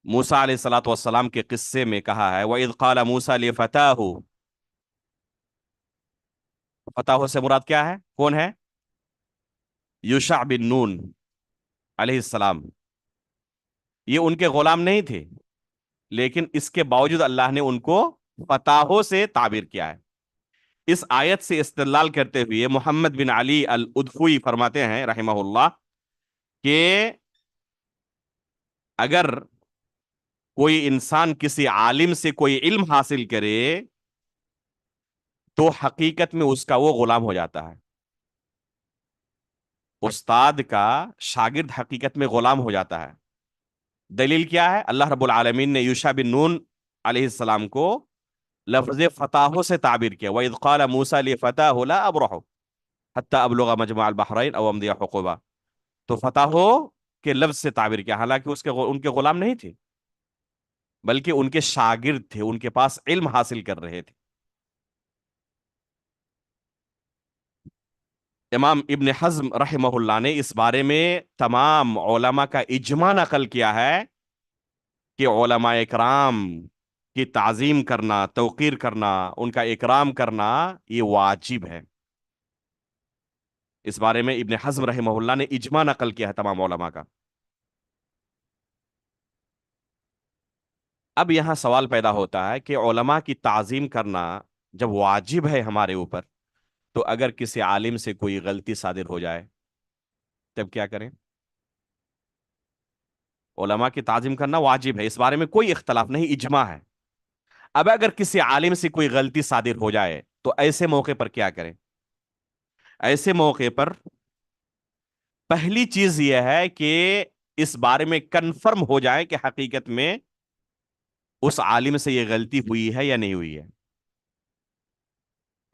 Speaker 1: موسیٰ علیہ الصلوۃ والسلام کے قصے میں کہا ہے وَإِذْ قَالَ مُوسَىٰ لِفَتَاهُ. فتح سے مراد کیا ہے؟ کون ہے؟ یوشع بن نون علیہ السلام. یہ ان کے غلام نہیں تھے، لیکن اس کے باوجود اللہ نے ان کو فتحوں سے تعبیر کیا ہے. اس آیت سے استدلال کرتے ہوئے محمد بن علی الادفوی فرماتے ہیں رحمہ اللہ کہ اگر کوئی انسان کسی عالم سے کوئی علم حاصل کرے تو حقیقت میں اس کا وہ غلام ہو جاتا ہے. استاد کا شاگرد حقیقت میں غلام ہو جاتا ہے. دلیل کیا ہے؟ اللہ رب العالمین نے یوشع بن نون علیہ السلام کو لفظ فتحوں سے تعبیر کیا. وَإِذْ قَالَ مُوسَىٰ لِفَتَاهُ لَا أَبْرَحُ حَتَّىٰ أَبْلُغَ مَجْمَعَ الْبَحْرَيْنِ أَوْ أَمْضِيَ حُقُبًا. تو فتحوں کے لفظ سے تعبیر کیا، حالانکہ ان کے غلام نہیں تھے بلکہ ان کے شاگرد تھے، ان کے پاس علم حاصل کر رہے تھے. امام ابن حزم رحمہ اللہ نے اس بارے میں تمام علماء کا اجماع نقل کیا ہے کہ علماء اکرام کی تعظیم کرنا، توقیر کرنا، ان کا اکرام کرنا یہ واجب ہے. اس بارے میں ابن حزم رحمہ اللہ نے اجماع نقل کیا ہے تمام علماء کا. اب یہاں سوال پیدا ہوتا ہے کہ علماء کی تعظیم کرنا جب واجب ہے ہمارے اوپر، تو اگر کسی عالم سے کوئی غلطی صادر ہو جائے تب کیا کریں؟ علماء کی تعظیم کرنا واجب ہے، اس بارے میں کوئی اختلاف نہیں، اجماع ہے. اب اگر کسی عالم سے کوئی غلطی صادر ہو جائے تو ایسے موقع پر کیا کریں؟ ایسے موقع پر پہلی چیز یہ ہے کہ اس بارے میں کنفرم ہو جائے کہ حقیقت میں اس عالم سے یہ غلطی ہوئی ہے یا نہیں ہوئی ہے.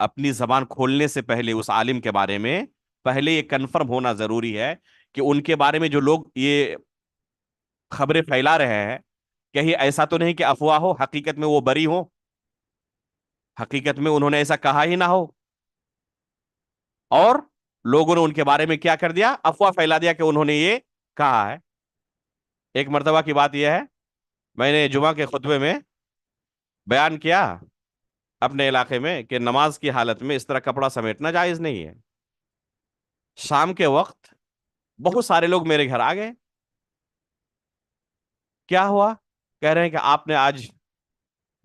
Speaker 1: اپنی زبان کھولنے سے پہلے اس عالم کے بارے میں پہلے یہ کنفرم ہونا ضروری ہے کہ ان کے بارے میں جو لوگ یہ خبریں پھیلا رہے ہیں کہیں ایسا تو نہیں کہ افواہ ہو، حقیقت میں وہ بری ہو، حقیقت میں انہوں نے ایسا کہا ہی نہ ہو، اور لوگوں نے ان کے بارے میں کیا کر دیا، افواہ پھیلا دیا کہ انہوں نے یہ کہا ہے۔ ایک مرتبہ کی بات یہ ہے، میں نے جمعہ کے خطبے میں بیان کیا اپنے علاقے میں کہ نماز کی حالت میں اس طرح کپڑا سمیٹنا جائز نہیں ہے۔ شام کے وقت بہت سارے لوگ میرے گھر آ گئے، کیا ہوا؟ کہہ رہے ہیں کہ آپ نے آج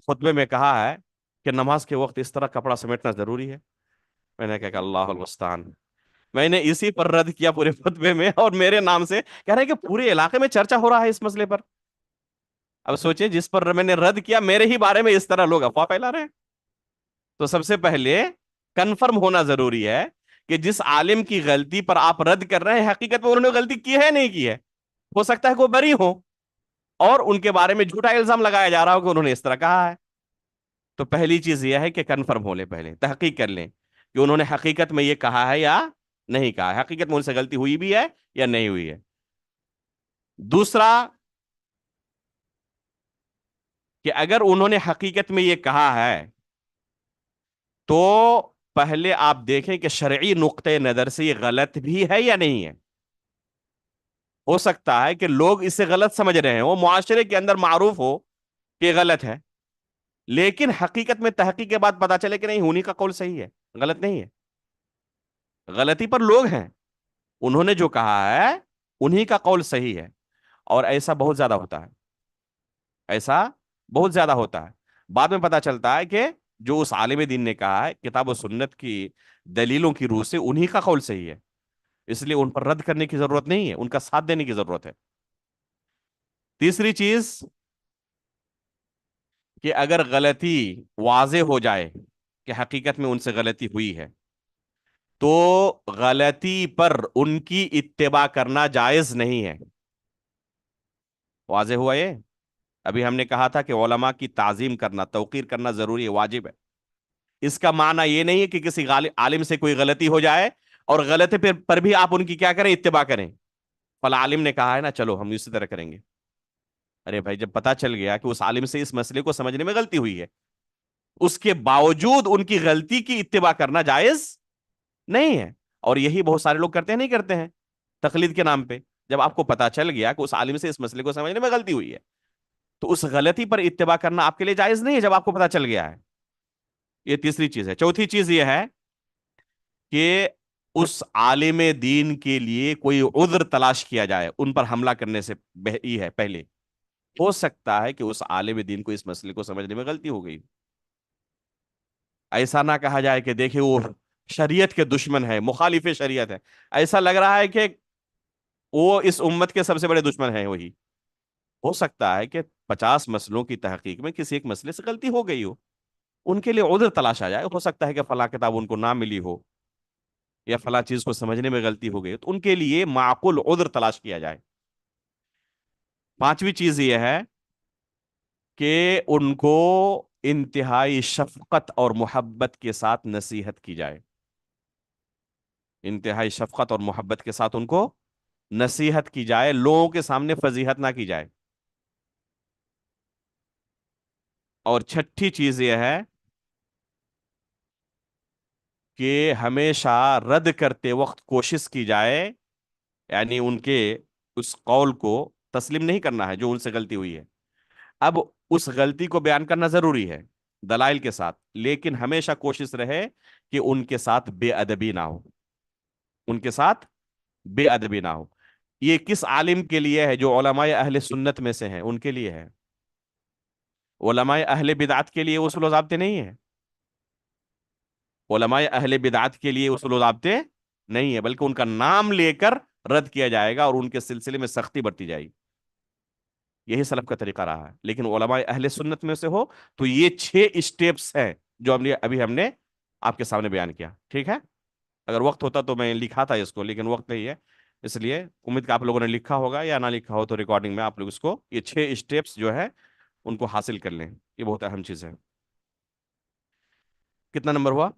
Speaker 1: خطبے میں کہا ہے کہ نماز کے وقت اس طرح کپڑا سمیٹنا ضروری ہے۔ میں نے کہا کہ اللہ المستعان، میں نے اسی پر رد کیا پورے خطبے میں، اور میرے نام سے کہہ رہے ہیں کہ پورے علاقے میں چرچا ہو رہا ہے اس مسئلے پر۔ اب سوچیں، جس پر میں نے رد کیا میرے ہی بارے میں اس طرح لوگ افواہ پھیلا رہے ہیں۔ تو سب سے پہلے کنفرم ہونا ضروری ہے کہ جس عالم کی غلطی پر آپ رد کر رہے ہیں حقیقت میں انہوں نے غلطی کی ہے نہیں کی ہے، ہو سکتا ہے کہ وہ بری ہو اور ان کے بارے میں جھوٹا الزام لگایا جا رہا ہو کہ انہوں نے اس طرح کہا ہے۔ تو پہلی چیز یہ ہے کہ کنفرم ہو لیں، پہلے تحقیق کر لیں کہ انہوں نے حقیقت میں یہ کہا ہے یا نہیں کہا ہے، حقیقت میں ان سے غلطی ہوئی بھی ہے یا نہیں ہوئی ہے۔ دوسرا کہ اگر انہوں نے حقیقت میں یہ کہا ہے تو پہلے آپ دیکھیں کہ شرعی نقطۂ نظر سے یہ غلط بھی ہے یا نہیں ہے۔ ہو سکتا ہے کہ لوگ اسے غلط سمجھ رہے ہیں، وہ معاشرے کے اندر معروف ہو کہ غلط ہے، لیکن حقیقت میں تحقیق کے بعد پتا چلے کہ نہیں، انہی کا قول صحیح ہے، غلط نہیں ہے۔ غلطی پر لوگ ہیں، انہوں نے جو کہا ہے انہی کا قول صحیح ہے، اور ایسا بہت زیادہ ہوتا ہے، ایسا بہت زیادہ ہوتا ہے۔ بعد میں پتا چلتا ہے کہ جو اس عالم دین نے کہا ہے کتاب و سنت کی دلیلوں کی روح سے انہی کا قول صحیح ہے، اس لیے ان پر رد کرنے کی ضرورت نہیں ہے، ان کا ساتھ دینے کی ضرورت ہے۔ تیسری چیز کہ اگر غلطی واضح ہو جائے کہ حقیقت میں ان سے غلطی ہوئی ہے تو غلطی پر ان کی اتباع کرنا جائز نہیں ہے۔ واضح ہوا یہ؟ ابھی ہم نے کہا تھا کہ علماء کی تعظیم کرنا، توقیر کرنا ضروری ہے، واجب ہے۔ اس کا معنی یہ نہیں ہے کہ کسی عالم سے کوئی غلطی ہو جائے اور غلطی پر بھی آپ ان کی کیا کریں، اتباع کریں۔ فلا عالم نے کہا ہے نا، چلو ہم اسی طرح کریں گے۔ ارے بھائی، جب پتا چل گیا کہ اس عالم سے اس مسئلے کو سمجھنے میں غلطی ہوئی ہے، اس کے باوجود ان کی غلطی کی اتباع کرنا جائز نہیں ہے۔ اور یہی بہت سارے لوگ کرتے ہیں، نہیں کرتے ہیں، تقلید کے نام پہ۔ جب آپ کو پتا چل گیا کہ اس عالم سے اس مسئلے کو سمجھنے میں غلطی ہوئی ہے تو اس غلطی پر اتباع کرنا آپ کے لیے جائز نہیں ہے، جب آپ کو پتا چل گیا ہے۔ یہ تیسری چیز ہے۔ چوتھی چیز یہ ہے کہ اس عالم دین کے لیے کوئی عذر تلاش کیا جائے ان پر حملہ کرنے سے ہی ہے پہلے۔ ہو سکتا ہے کہ اس عالم دین کو اس مسئلے کو سمجھنے میں غلطی ہو گئی، ایسا نہ کہا جائے کہ دیکھیں وہ شریعت کے دشمن ہے، مخالف شریعت ہے، ایسا لگ رہا ہے کہ وہ اس امت کے سب سے بڑے دشمن ہیں وہی۔ ہو سکتا ہے کہ 50 مسئلوں کی تحقیق میں کسی ایک مسئلے سے غلطی ہو گئی ہو، ان کے لیے عذر تلاشا جائے۔ ہو سکتا ہے کہ فلاں کتاب ان کو نہ ملی ہو یا فلاں چیز کو سمجھنے میں غلطی ہو گئی، تو ان کے لیے معقول عذر تلاش کیا جائے۔ پانچویں چیز یہ ہے کہ ان کو انتہائی شفقت اور محبت کے ساتھ نصیحت کی جائے، انتہائی شفقت اور محبت کے ساتھ ان کو نصیحت کی جائے، لوگوں کے سامنے فضیحت نہ کی جائے۔ اور چھٹی چیز یہ ہے کہ ہمیشہ رد کرتے وقت کوشش کی جائے، یعنی ان کے اس قول کو تسلیم نہیں کرنا ہے جو ان سے غلطی ہوئی ہے۔ اب اس غلطی کو بیان کرنا ضروری ہے دلائل کے ساتھ، لیکن ہمیشہ کوشش رہے کہ ان کے ساتھ بے ادبی نہ ہو، ان کے ساتھ بے ادبی نہ ہو۔ یہ کس عالم کے لیے ہے؟ جو علماء اہل سنت میں سے ہیں ان کے لیے ہے۔ علماء اہل بدعت کے لیے اصول و ضابطے نہیں ہیں، علماء اہل بدعت کے لیے اصول و ضابطے نہیں ہے، بلکہ ان کا نام لے کر رد کیا جائے گا اور ان کے سلسلے میں سختی برتی جائے گی۔ یہی سلف کا طریقہ رہا ہے۔ لیکن علماء اہل سنت میں سے ہو تو یہ 6 اسٹیپس ہیں جو ابھی ہم نے آپ کے سامنے بیان کیا، ٹھیک ہے؟ اگر وقت ہوتا تو میں لکھا تھا اس کو، لیکن وقت نہیں ہے، اس لیے امید کہ آپ لوگوں نے لکھا ہوگا، یا نہ لکھا ہو تو ریکارڈنگ میں آپ لوگ اس کو یہ 6 اسٹیپس جو ہے ان کو حاصل کر لیں، یہ بہت اہم چیز ہے۔ کتنا نمبر ہوا؟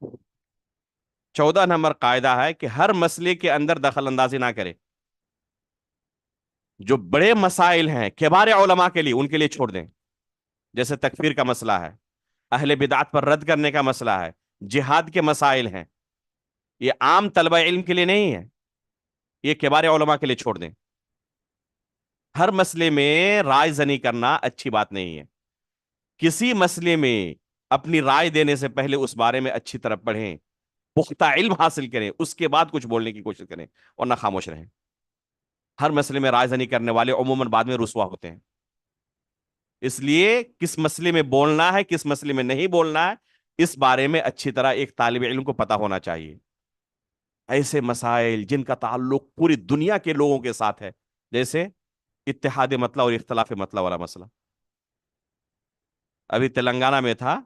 Speaker 1: 14 نمبر قاعدہ ہے کہ ہر مسئلے کے اندر دخل اندازی نہ کرے. جو بڑے مسائل ہیں کبار علماء کے لیے ان کے لیے چھوڑ دیں. جیسے تکفیر کا مسئلہ ہے، اہل بدعت پر رد کرنے کا مسئلہ ہے، جہاد کے مسائل ہیں، یہ عام طلبہ علم کے لیے نہیں ہے، یہ کبار علماء کے لیے چھوڑ دیں. ہر مسئلے میں رائے زنی کرنا اچھی بات نہیں ہے. کسی مسئلے میں اپنی رائے دینے سے پہلے اس بارے میں اچھی طرح پڑھیں، پختہ علم حاصل کریں، اس کے بعد کچھ بولنے کی کوشش کریں، اور نہ خاموش رہیں. ہر مسئلے میں رائے زنی کرنے والے عموماً بعد میں رسوا ہوتے ہیں. اس لیے کس مسئلے میں بولنا ہے، کس مسئلے میں نہیں بولنا ہے، اس بارے میں اچھی طرح ایک طالب علم کو پتا ہونا چاہیے. ایسے مسائل جن کا تعلق پوری دنیا کے لوگوں کے ساتھ ہے، جیسے اتحاد مطلع اور اختلاف مطلع والا مسئلہ. ابھی تلنگانہ میں تھا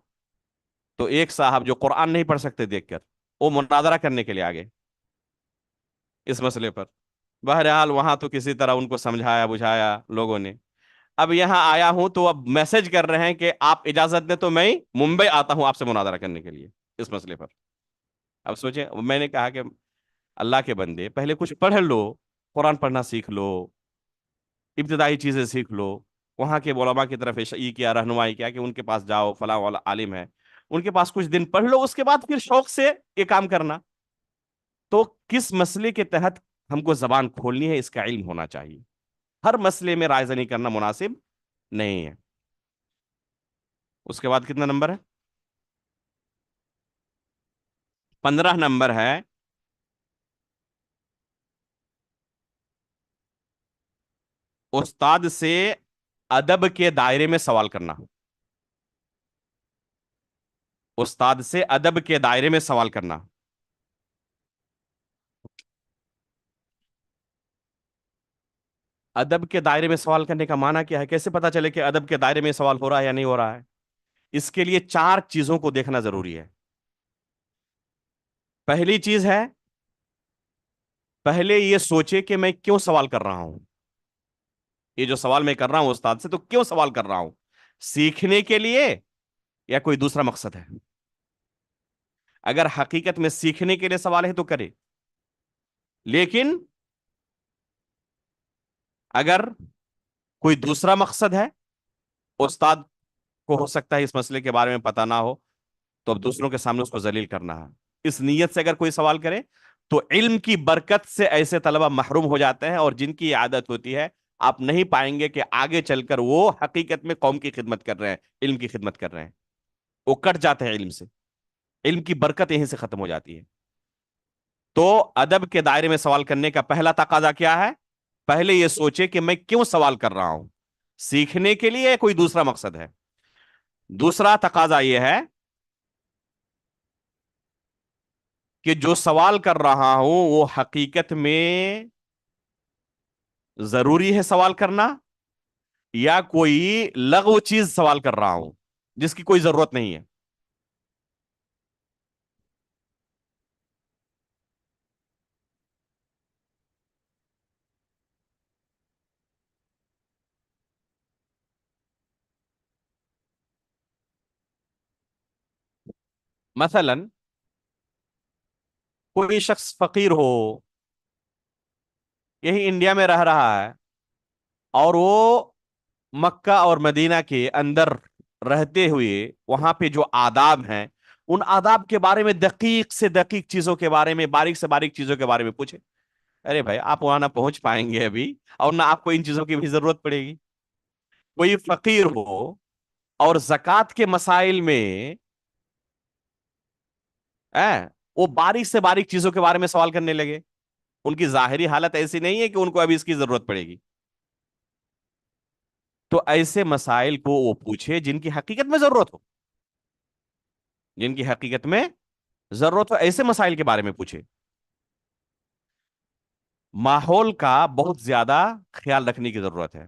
Speaker 1: تو ایک صاحب جو قرآن نہیں پڑھ سکتے دیکھ کر وہ مناظرہ کرنے کے لیے آگے اس مسئلے پر. بہرحال وہاں تو کسی طرح ان کو سمجھایا بجھایا لوگوں نے. اب یہاں آیا ہوں تو اب میسج کر رہے ہیں کہ آپ اجازت دیں تو میں ممبئی آتا ہوں آپ سے مناظرہ کرنے کے لیے اس مسئلے پر. اب سوچیں، میں نے کہا کہ اللہ کے بندے پہلے کچھ پڑھ لو، قرآن پڑھنا سیکھ لو، ابتدائی چیزیں سیکھ لو. وہاں کے علماء کی طرف یہ کیا رہنمائی کیا کہ ان کے پاس جاؤ، فلاں والا عالم ہے، ان کے پاس کچھ دن پڑھ لو، اس کے بعد پھر شوق سے یہ کام کرنا. تو کس مسئلے کے تحت ہم کو زبان کھولنی ہے اس کا علم ہونا چاہیے. ہر مسئلے میں رائے زنی کرنا مناسب نہیں ہے. اس کے بعد کتنا نمبر ہے؟ 15 نمبر ہے استاد سے ادب کے دائرے میں سوال کرنا. استاد سے ادب کے دائرے میں سوال کرنا. ادب کے دائرے میں سوال کرنے کا معنی کیا ہے؟ کیسے پتا چلے کہ ادب کے دائرے میں سوال ہو رہا ہے یا نہیں ہو رہا ہے؟ اس کے لیے 4 چیزوں کو دیکھنا ضروری ہے. پہلی چیز ہے، پہلے یہ سوچے کہ میں کیوں سوال کر رہا ہوں. یہ جو سوال میں کر رہا ہوں استاد سے تو کیوں سوال کر رہا ہوں؟ سیکھنے کے لیے یا کوئی دوسرا مقصد ہے؟ اگر حقیقت میں سیکھنے کے لیے سوال ہے تو کرے، لیکن اگر کوئی دوسرا مقصد ہے، استاد کو ہو سکتا ہے اس مسئلے کے بارے میں پتا نہ ہو تو اب دوسروں کے سامنے اس کو ذلیل کرنا ہے، اس نیت سے اگر کوئی سوال کرے تو علم کی برکت سے ایسے طلبہ محروم ہو جاتے ہیں، اور جن کی یہ عادت ہوتی ہے آپ نہیں پائیں گے کہ آگے چل کر وہ حقیقت میں قوم کی خدمت کر رہے ہیں، علم کی خدمت کر رہے ہیں. وہ کٹ جاتے ہیں علم سے، علم کی برکت یہیں سے ختم ہو جاتی ہے. تو ادب کے دائرے میں سوال کرنے کا پہلا تقاضا کیا ہے؟ پہلے یہ سوچے کہ میں کیوں سوال کر رہا ہوں، سیکھنے کے لیے یا کوئی دوسرا مقصد ہے. دوسرا تقاضا یہ ہے کہ جو سوال کر رہا ہوں وہ حقیقت میں ضروری ہے سوال کرنا، یا کوئی لغو چیز سوال کر رہا ہوں جس کی کوئی ضرورت نہیں ہے. مثلا کوئی شخص فقیر ہو، یہی انڈیا میں رہ رہا ہے، اور وہ مکہ اور مدینہ کے اندر رہتے ہوئے وہاں پہ جو آداب ہیں ان آداب کے بارے میں دقیق سے دقیق چیزوں کے بارے میں، باریک سے باریک چیزوں کے بارے میں پوچھے. ارے بھائی آپ وہاں نہ پہنچ پائیں گے ابھی، اور نہ آپ کو ان چیزوں کی بھی ضرورت پڑے گی. کوئی فقیر ہو اور زکوٰۃ کے مسائل میں وہ باریک سے باریک چیزوں کے بارے میں سوال کرنے لگے، ان کی ظاہری حالت ایسی نہیں ہے کہ ان کو ابھی اس کی ضرورت پڑے گی. تو ایسے مسائل کو وہ پوچھے جن کی حقیقت میں ضرورت ہو، جن کی حقیقت میں ضرورت ہو ایسے مسائل کے بارے میں پوچھے. ماحول کا بہت زیادہ خیال رکھنے کی ضرورت ہے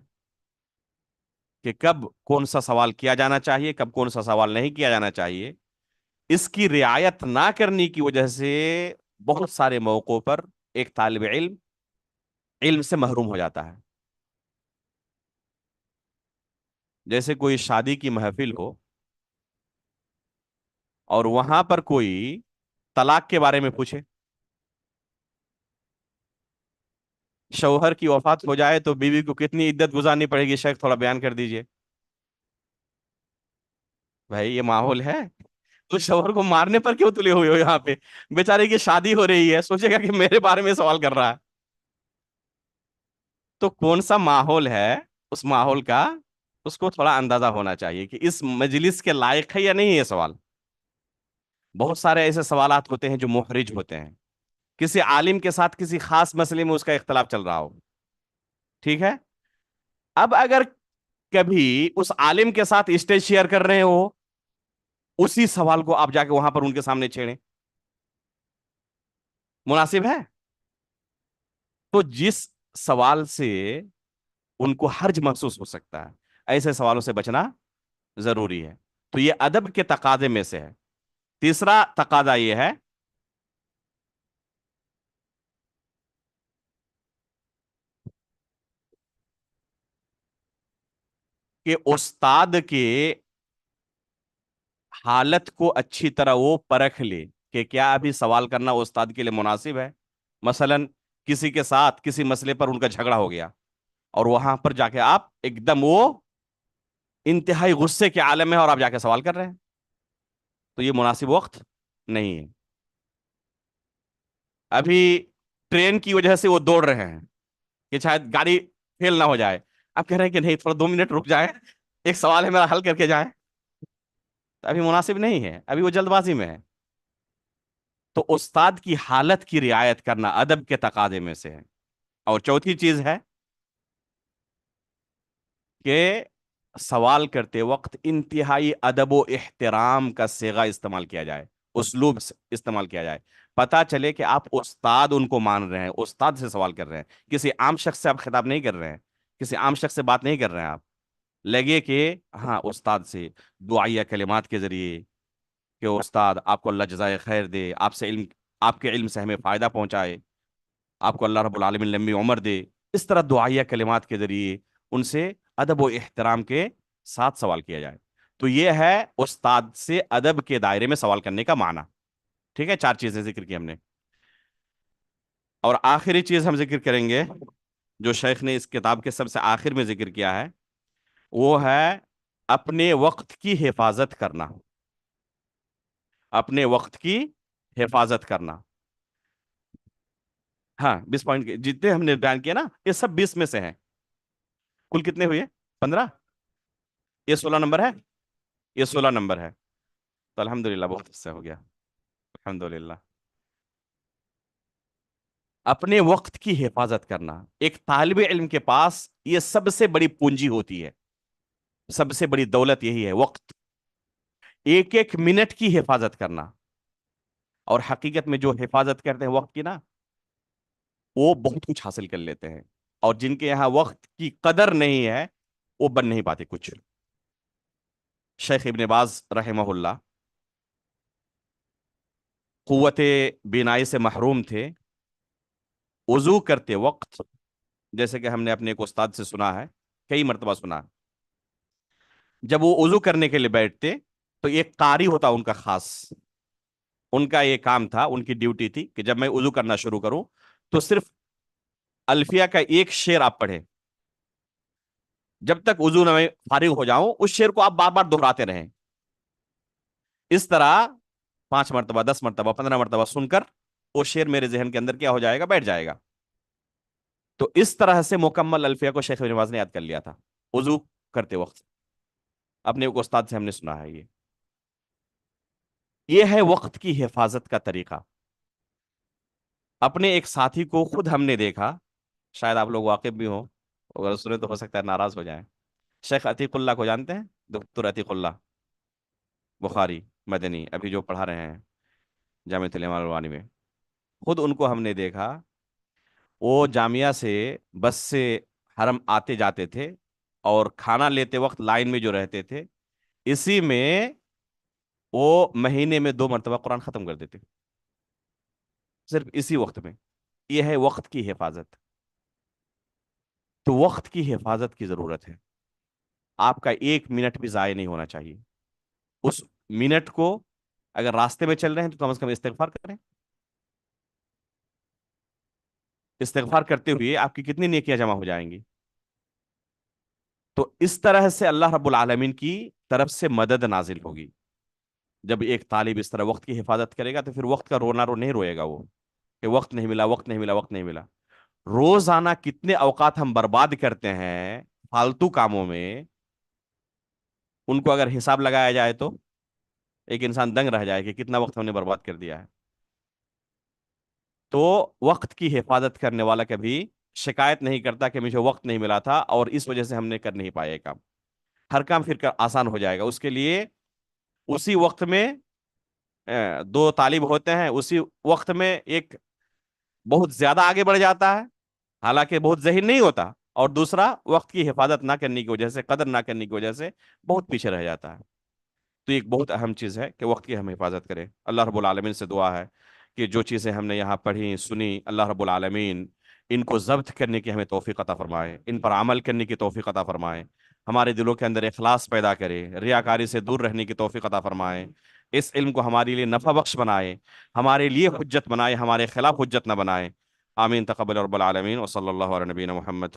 Speaker 1: کہ کب کون سا سوال کیا جانا چاہیے، کب کون سا سوال نہیں کیا جانا چاہیے. اس کی رعایت نہ کرنے کی وجہ سے بہت سارے موقعوں پر ایک طالب علم علم سے محروم ہو جاتا ہے. جیسے کوئی شادی کی محفل ہو اور وہاں پر کوئی طلاق کے بارے میں پوچھے، شوہر کی وفات ہو جائے تو بیوی کو کتنی عدت گزارنی پڑے گی، شیخ تھوڑا بیان کر دیجئے۔ بھائی یہ ماحول ہے؟ تو شوہر کو مارنے پر کیوں تلے ہوئے ہو یہاں پہ؟ بیچارے کی شادی ہو رہی ہے، سوچے گا کہ میرے بارے میں سوال کر رہا ہے۔ تو کون سا ماحول ہے اس ماحول کا، اس کو تھوڑا اندازہ ہونا چاہیے کہ اس مجلس کے لائق ہے یا نہیں یہ سوال۔ بہت سارے ایسے سوالات ہوتے ہیں جو محرج ہوتے ہیں، کسی عالم کے ساتھ کسی خاص مسئلے میں اس کا اختلاف چل رہا ہو، ٹھیک ہے؟ اب اگر کبھی اس عالم کے ساتھ اسٹیج شیئر کر رہے ہو، اسی سوال کو آپ جا کے وہاں پر ان کے سامنے چھیڑیں، مناسب ہے؟ تو جس سوال سے ان کو حرج محسوس ہو سکتا ہے، ایسے سوالوں سے بچنا ضروری ہے۔ تو یہ ادب کے تقاضے میں سے ہے۔ تیسرا تقاضا یہ ہے کہ استاد کے حالت کو اچھی طرح وہ پرکھ لے کہ کیا ابھی سوال کرنا استاد کے لیے مناسب ہے۔ مثلا کسی کے ساتھ کسی مسئلے پر ان کا جھگڑا ہو گیا، اور وہاں پر جا کے آپ ایک دم وہ انتہائی غصے کے عالم میں اور آپ جا کے سوال کر رہے ہیں، تو یہ مناسب وقت نہیں ہے۔ ابھی ٹرین کی وجہ سے وہ دوڑ رہے ہیں کہ شاید گاڑی فیل نہ ہو جائے، آپ کہہ رہے ہیں کہ نہیں تھوڑا 2 منٹ رک جائے، ایک سوال ہے میرا حل کر کے جائے، تو ابھی مناسب نہیں ہے، ابھی وہ جلد بازی میں ہے۔ تو استاد کی حالت کی رعایت کرنا ادب کے تقاضے میں سے ہے۔ اور چوتھی چیز ہے کہ سوال کرتے وقت انتہائی ادب و احترام کا صیغہ استعمال کیا جائے، اسلوب استعمال کیا جائے، پتا چلے کہ آپ استاد ان کو مان رہے ہیں، استاد سے سوال کر رہے ہیں، کسی عام شخص سے آپ خطاب نہیں کر رہے ہیں، کسی عام شخص سے بات نہیں کر رہے ہیں آپ، لگے کہ ہاں استاد سے دعائیہ کلمات کے ذریعے کہ استاد آپ کو اللہ جزائے خیر دے، آپ سے علم، آپ کے علم سے ہمیں فائدہ پہنچائے، آپ کو اللہ رب العالمین لمبی عمر دے، اس طرح دعائیہ کلمات کے ذریعے ان سے ادب و احترام کے ساتھ سوال کیا جائے۔ تو یہ ہے استاد سے ادب کے دائرے میں سوال کرنے کا معنی، ٹھیک ہے؟ 4 چیزیں ذکر کی ہم نے، اور آخری چیز ہم ذکر کریں گے جو شیخ نے اس کتاب کے سب سے آخر میں ذکر کیا ہے، وہ ہے اپنے وقت کی حفاظت کرنا، اپنے وقت کی حفاظت کرنا۔ ہاں 20 پوائنٹ جتنے ہم نے بیان کیے نا، یہ سب 20 میں سے ہیں، کل کتنے ہوئے؟ 15؟ یہ 16 نمبر ہے، یہ 16 نمبر ہے، تو الحمدللہ بہت حصہ ہو گیا، الحمدللہ۔ اپنے وقت کی حفاظت کرنا، ایک طالب علم کے پاس یہ سب سے بڑی پونجی ہوتی ہے، سب سے بڑی دولت یہی ہے، وقت، ایک ایک منٹ کی حفاظت کرنا۔ اور حقیقت میں جو حفاظت کرتے ہیں وقت کی نا، وہ بہت کچھ حاصل کر لیتے ہیں، اور جن کے یہاں وقت کی قدر نہیں ہے وہ بن نہیں پاتے کچھ۔ شیخ ابن باز رحمہ اللہ قوت بینائی سے محروم تھے، وضو کرتے وقت، جیسے کہ ہم نے اپنے ایک استاد سے سنا ہے، کئی مرتبہ سنا ہے، جب وہ وضو کرنے کے لیے بیٹھتے تو ایک قاری ہوتا ان کا خاص، ان کا یہ کام تھا، ان کی ڈیوٹی تھی کہ جب میں وضو کرنا شروع کروں تو صرف الفیہ کا ایک شعر آپ پڑھیں، جب تک وضو میں فارغ ہو جاؤں اس شعر کو آپ بار بار دہراتے رہیں، اس طرح 5 مرتبہ، 10 مرتبہ، 15 مرتبہ سن کر وہ شعر میرے ذہن کے اندر کیا ہو جائے گا؟ بیٹھ جائے گا۔ تو اس طرح سے مکمل الفیہ کو شیخ ابن باز نے یاد کر لیا تھا وضو کرتے وقت، اپنے ایک استاد سے ہم نے سنا ہے یہ ہے وقت کی حفاظت کا طریقہ۔ اپنے ایک ساتھی کو خود ہم نے دیکھا، شاید آپ لوگ واقف بھی ہوں، اگر سنے تو ہو سکتا ہے ناراض ہو جائیں، شیخ عتیق اللہ کو جانتے ہیں؟ دکتر عتیق اللہ بخاری مدنی، ابھی جو پڑھا رہے ہیں جامعۃ الامام البانی میں، خود ان کو ہم نے دیکھا، وہ جامعہ سے بس سے حرم آتے جاتے تھے، اور کھانا لیتے وقت لائن میں جو رہتے تھے، اسی میں وہ مہینے میں 2 مرتبہ قرآن ختم کر دیتے، صرف اسی وقت میں۔ یہ ہے وقت کی حفاظت۔ تو وقت کی حفاظت کی ضرورت ہے، آپ کا ایک منٹ بھی ضائع نہیں ہونا چاہیے، اس منٹ کو اگر راستے میں چل رہے ہیں تو کم از کم استغفار کریں. استغفار کرتے ہوئے آپ کی کتنی نیکیاں جمع ہو جائیں گی. تو اس طرح سے اللہ رب العالمین کی طرف سے مدد نازل ہوگی. جب ایک طالب اس طرح وقت کی حفاظت کرے گا تو پھر وقت کا رونا رو نہیں روئے گا وہ کہ وقت نہیں ملا، وقت نہیں ملا، وقت نہیں ملا. روزانہ کتنے اوقات ہم برباد کرتے ہیں فالتو کاموں میں، ان کو اگر حساب لگایا جائے تو ایک انسان دنگ رہ جائے کہ کتنا وقت ہم نے برباد کر دیا ہے. تو وقت کی حفاظت کرنے والا کبھی شکایت نہیں کرتا کہ مجھے وقت نہیں ملا تھا اور اس وجہ سے ہم نے کر نہیں پایا یہ کام. ہر کام پھر آسان ہو جائے گا اس کے لیے. اسی وقت میں دو طالب ہوتے ہیں، اسی وقت میں ایک بہت زیادہ آگے بڑھ جاتا ہے حالانکہ بہت ذہین نہیں ہوتا، اور دوسرا وقت کی حفاظت نہ کرنے کی وجہ سے، قدر نہ کرنے کی وجہ سے بہت پیچھے رہ جاتا ہے. تو ایک بہت اہم چیز ہے کہ وقت کی ہم حفاظت کریں. اللہ رب العالمین سے دعا ہے کہ جو چیزیں ہم نے یہاں پڑھی سنی، اللہ رب العالمین ان کو ضبط کرنے کی ہمیں توفیق عطا فرمائے، ان پر عمل کرنے کی توفیق عطا فرمائے، ہمارے دلوں کے اندر اخلاص پیدا کرے، ریاکاری سے دور رہنے کی توفیق عطا فرمائے، اس علم کو ہمارے لیے نفع بخش بنائے، ہمارے لیے حجت بنائے، ہمارے خلاف حجت نہ بنائے. آمین. تقبل رب العالمین. وصلی اللہ علیہ نبینا محمد.